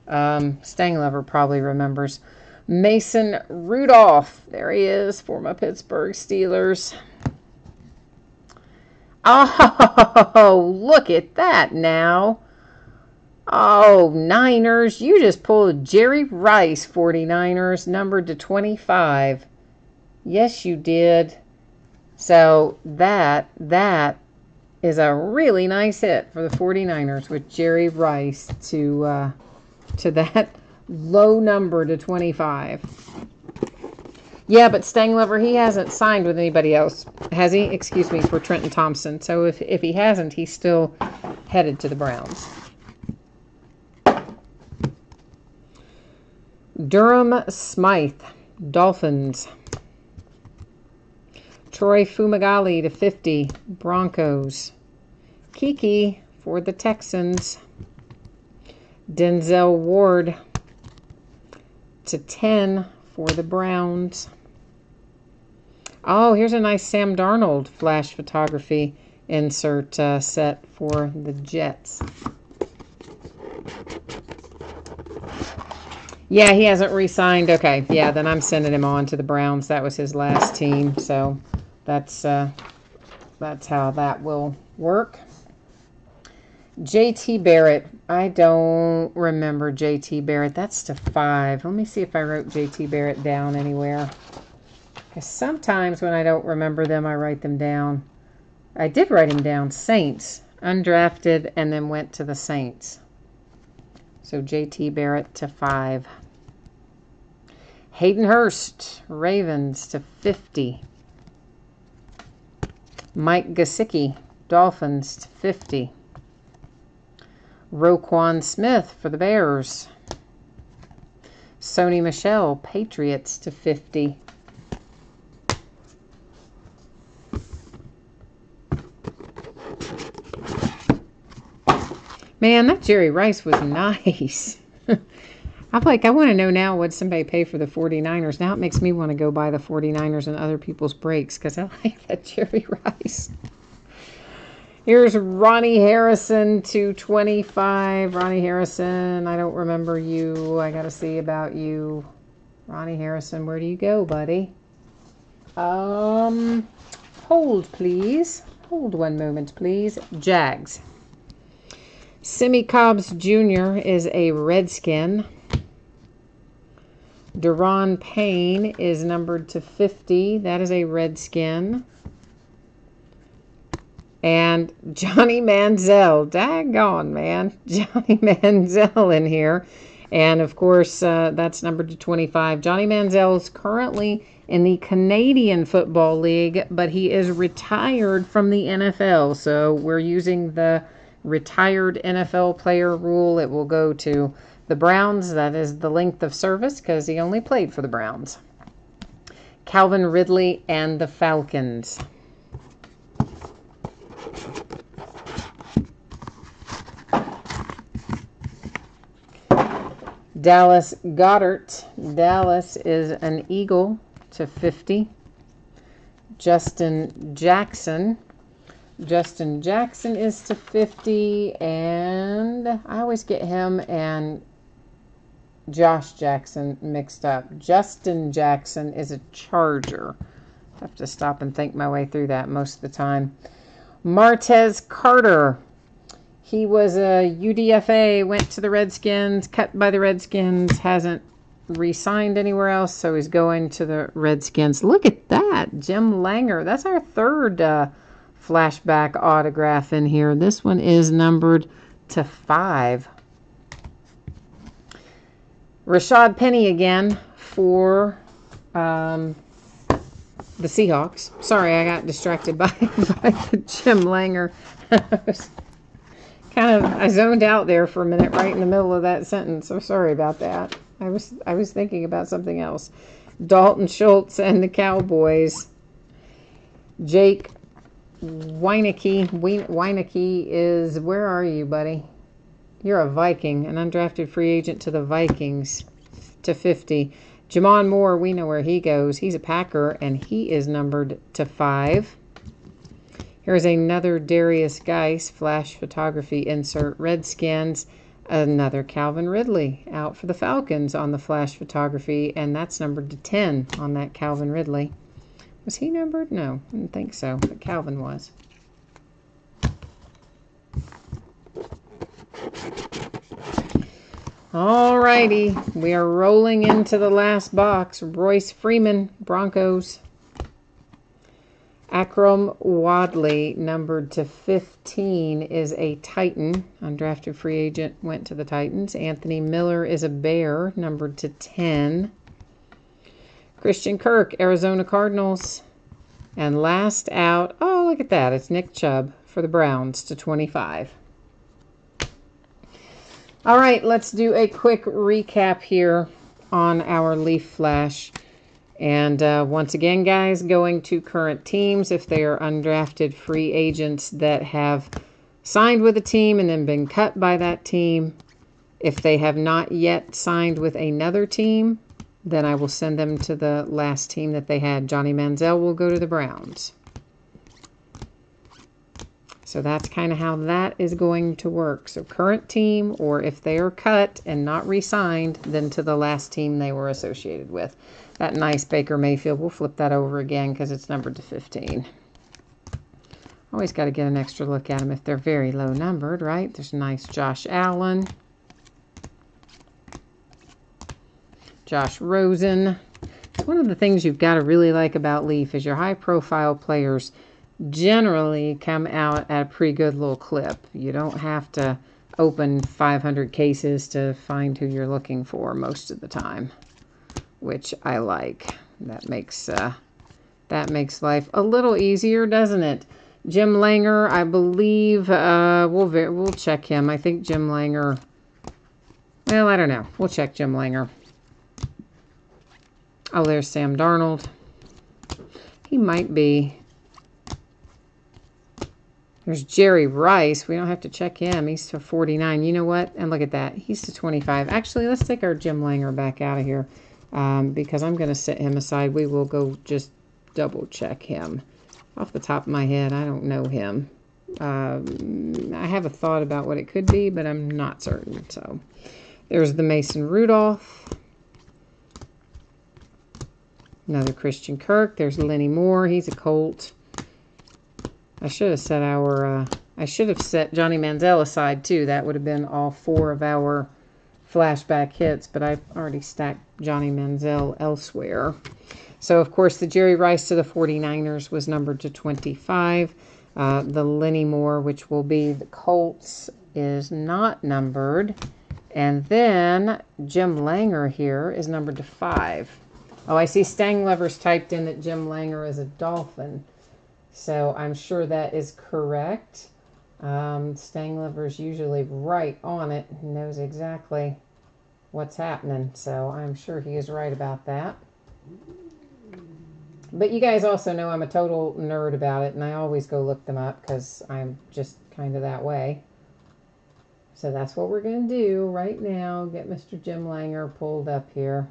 Stanglever probably remembers. Mason Rudolph. There he is for my Pittsburgh Steelers. Oh, look at that now. Oh, Niners, you just pulled Jerry Rice, 49ers, numbered to 25. Yes, you did. So that is a really nice hit for the 49ers with Jerry Rice to that low number to 25. Yeah, but Stanglever, he hasn't signed with anybody else, has he? Excuse me, for Trenton Thompson. So if he hasn't, he's still headed to the Browns. Durham Smythe, Dolphins. Troy Fumagalli to 50, Broncos. Kiki for the Texans. Denzel Ward to 10 for the Browns. Oh, here's a nice Sam Darnold Flash Photography insert set for the Jets. Yeah, he hasn't re-signed. Okay, yeah, then I'm sending him on to the Browns. That was his last team, so that's how that will work. J.T. Barrett. I don't remember J.T. Barrett. That's to 5. Let me see if I wrote J.T. Barrett down anywhere. Because sometimes when I don't remember them, I write them down. I did write him down. Saints. Undrafted and then went to the Saints. So J.T. Barrett to 5. Hayden Hurst, Ravens to 50. Mike Gesicki, Dolphins to 50. Roquan Smith for the Bears. Sony Michel, Patriots to 50. Man, that Jerry Rice was nice. I'm like, I want to know now what somebody pay for the 49ers. Now it makes me want to go buy the 49ers and other people's breaks because I like that Jerry Rice. Here's Ronnie Harrison, 225. Ronnie Harrison, I don't remember you. I got to see about you. Ronnie Harrison, where do you go, buddy? Hold, please. Hold one moment, please. Jags. Simmie Cobbs Jr. is a Redskin. Deron Payne is numbered to 50. That is a Redskin. And Johnny Manziel. Daggone, man. Johnny Manziel in here. And, of course, that's numbered to 25. Johnny Manziel is currently in the Canadian Football League, but he is retired from the NFL. So we're using the retired NFL player rule. It will go to the Browns. That is the length of service because he only played for the Browns. Calvin Ridley and the Falcons. Dallas Goedert. Dallas is an Eagle to 50. Justin Jackson. Justin Jackson is to 50. And I always get him and Josh Jackson mixed up. Justin Jackson is a Charger. I have to stop and think my way through that most of the time. Martez Carter. He was a UDFA, went to the Redskins, cut by the Redskins, hasn't re-signed anywhere else, so he's going to the Redskins. Look at that, Jim Langer. That's our third flashback autograph in here. This one is numbered to 5. Rashad Penny again for the Seahawks. Sorry, I got distracted by the Jim Langer. I zoned out there for a minute right in the middle of that sentence. So sorry about that. I was thinking about something else. Dalton Schultz and the Cowboys. Jake Weineke. Weineke is, where are you, buddy? You're a Viking, an undrafted free agent to the Vikings to 50. Jamon Moore, we know where he goes. He's a Packer, and he is numbered to 5. Here's another Darius Geis flash photography insert. Redskins. Another Calvin Ridley out for the Falcons on the flash photography, and that's numbered to 10 on that Calvin Ridley. Was he numbered? No, I didn't think so, but Calvin was. All righty, we are rolling into the last box. Royce Freeman, Broncos. Akram Wadley, numbered to 15, is a Titan. Undrafted free agent, went to the Titans. Anthony Miller is a Bear, numbered to 10. Christian Kirk, Arizona Cardinals. And last out, oh, look at that. It's Nick Chubb for the Browns to 25. All right, let's do a quick recap here on our Leaf Flash. And once again, guys, going to current teams if they are undrafted free agents that have signed with a team and then been cut by that team. If they have not yet signed with another team, then I will send them to the last team that they had. Johnny Manziel will go to the Browns. So that's kind of how that is going to work. So current team, or if they are cut and not re-signed, then to the last team they were associated with. That nice Baker Mayfield, we'll flip that over again because it's numbered to 15. Always got to get an extra look at them if they're very low numbered, right? There's a nice Josh Allen. Josh Rosen. One of the things you've got to really like about Leaf is your high-profile players generally come out at a pretty good little clip. You don't have to open 500 cases to find who you're looking for most of the time, which I like. That makes life a little easier, doesn't it? Jim Langer, I believe, we'll check him. I think Jim Langer, well, I don't know. We'll check Jim Langer. Oh, there's Sam Darnold. He might be. There's Jerry Rice. We don't have to check him. He's to 49. You know what? And look at that. He's to 25. Actually, let's take our Jim Langer back out of here because I'm going to set him aside. We will go just double check him. Off the top of my head, I don't know him. I have a thought about what it could be, but I'm not certain. So there's the Mason Rudolph. Another Christian Kirk. There's Lenny Moore. He's a Colt. I should have set I should have set Johnny Manziel aside too. That would have been all 4 of our flashback hits, but I've already stacked Johnny Manziel elsewhere. So, of course, the Jerry Rice to the 49ers was numbered to 25. The Lenny Moore, which will be the Colts, is not numbered. And then Jim Langer here is numbered to 5. Oh, I see Stanglever's typed in that Jim Langer is a Dolphin. So I'm sure that is correct. Stanglever's usually right on it. He knows exactly what's happening. So I'm sure he is right about that. But you guys also know I'm a total nerd about it, and I always go look them up because I'm just kind of that way. So that's what we're going to do right now. Get Mr. Jim Langer pulled up here.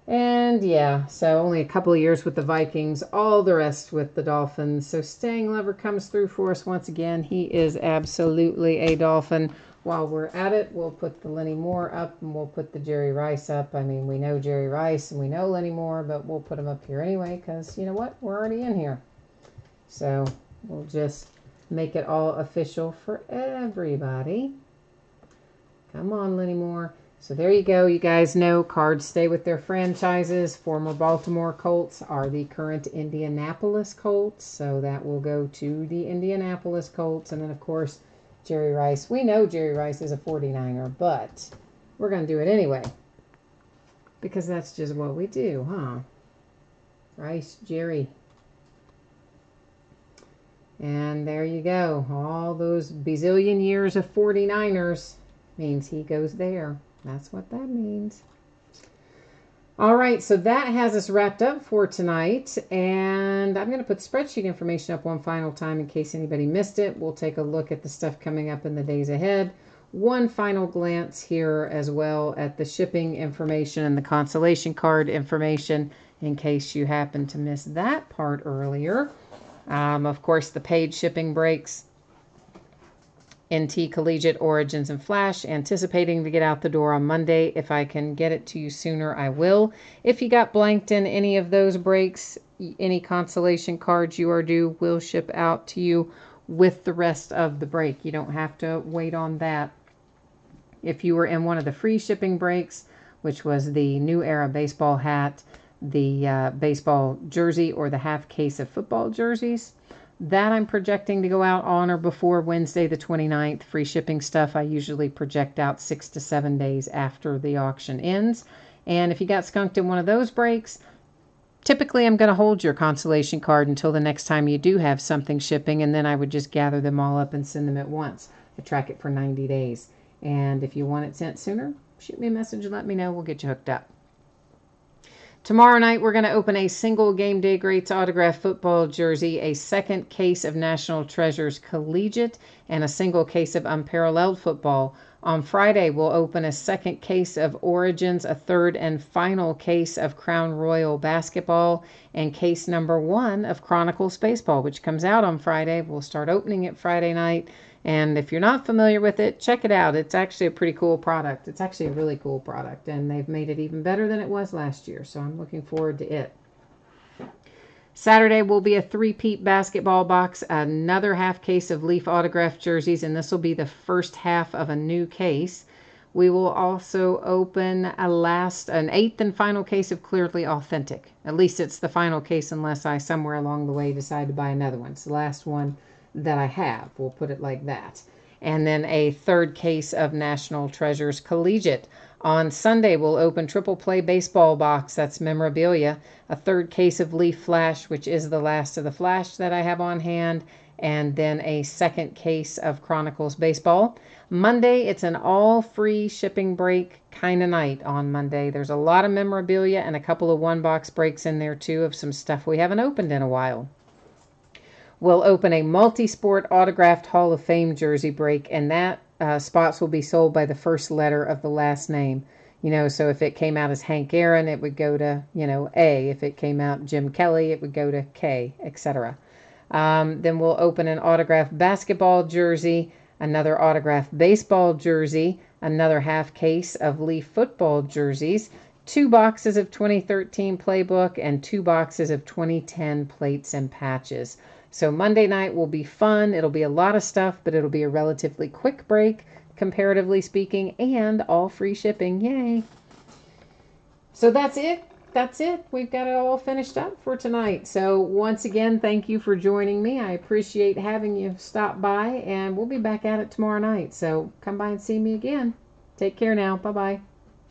And yeah, so only a couple of years with the Vikings, all the rest with the Dolphins. So Stanglever comes through for us once again. He is absolutely a Dolphin. While we're at it, we'll put the Lenny Moore up and we'll put the Jerry Rice up. I mean, we know Jerry Rice and we know Lenny Moore, but we'll put them up here anyway because, you know what, we're already in here. So we'll just make it all official for everybody. Come on, Lenny Moore. So there you go. You guys know cards stay with their franchises. Former Baltimore Colts are the current Indianapolis Colts. So that will go to the Indianapolis Colts. And then, of course, Jerry Rice. We know Jerry Rice is a 49er, but we're going to do it anyway. Because that's just what we do, huh? Rice, Jerry. And there you go. All those bazillion years of 49ers means he goes there. That's what that means. All right, so that has us wrapped up for tonight. And I'm going to put spreadsheet information up one final time in case anybody missed it. We'll take a look at the stuff coming up in the days ahead. One final glance here as well at the shipping information and the consolation card information in case you happen to miss that part earlier. Of course, the paid shipping breaks. NT Collegiate Origins and Flash, anticipating to get out the door on Monday. If I can get it to you sooner, I will. If you got blanked in any of those breaks, any consolation cards you are due will ship out to you with the rest of the break. You don't have to wait on that. If you were in one of the free shipping breaks, which was the New Era baseball hat, the baseball jersey, or the half case of football jerseys, that I'm projecting to go out on or before Wednesday the 29th. Free shipping stuff I usually project out 6 to 7 days after the auction ends. And if you got skunked in one of those breaks, typically I'm going to hold your consolation card until the next time you do have something shipping, and then I would just gather them all up and send them at once. I track it for 90 days. And if you want it sent sooner, shoot me a message and let me know. We'll get you hooked up. Tomorrow night, we're going to open a single Game Day Greats autograph football jersey, a second case of National Treasures Collegiate, and a single case of Unparalleled Football. On Friday, we'll open a second case of Origins, a third and final case of Crown Royal Basketball, and case number 1 of Chronicles Baseball, which comes out on Friday. We'll start opening it Friday night. And if you're not familiar with it, check it out. It's actually a pretty cool product. It's actually a really cool product, and they've made it even better than it was last year, so I'm looking forward to it. Saturday will be a three-peat basketball box, another half case of Leaf autographed jerseys, and this will be the first half of a new case. We will also open an eighth and final case of Clearly Authentic. At least it's the final case unless I somewhere along the way decide to buy another one. It's the last one that I have. We'll put it like that. And then a third case of National Treasures Collegiate. On Sunday, we'll open triple play baseball box. That's memorabilia. A third case of Leaf Flash, which is the last of the Flash that I have on hand. And then a second case of Chronicles Baseball. Monday, it's an all-free shipping break kind of night on Monday. There's a lot of memorabilia and a couple of one-box breaks in there, too, of some stuff we haven't opened in a while. We'll open a multi-sport autographed Hall of Fame jersey break, and that spots will be sold by the first letter of the last name. You know, so if it came out as Hank Aaron, it would go to, A. If it came out Jim Kelly, it would go to K, etc. Then we'll open an autographed basketball jersey, another autographed baseball jersey, another half case of Leaf football jerseys, 2 boxes of 2013 playbook, and 2 boxes of 2010 plates and patches. So Monday night will be fun. It'll be a lot of stuff, but it'll be a relatively quick break, comparatively speaking, and all free shipping. Yay! So that's it. That's it. We've got it all finished up for tonight. So once again, thank you for joining me. I appreciate having you stop by, and we'll be back at it tomorrow night. So come by and see me again. Take care now. Bye-bye.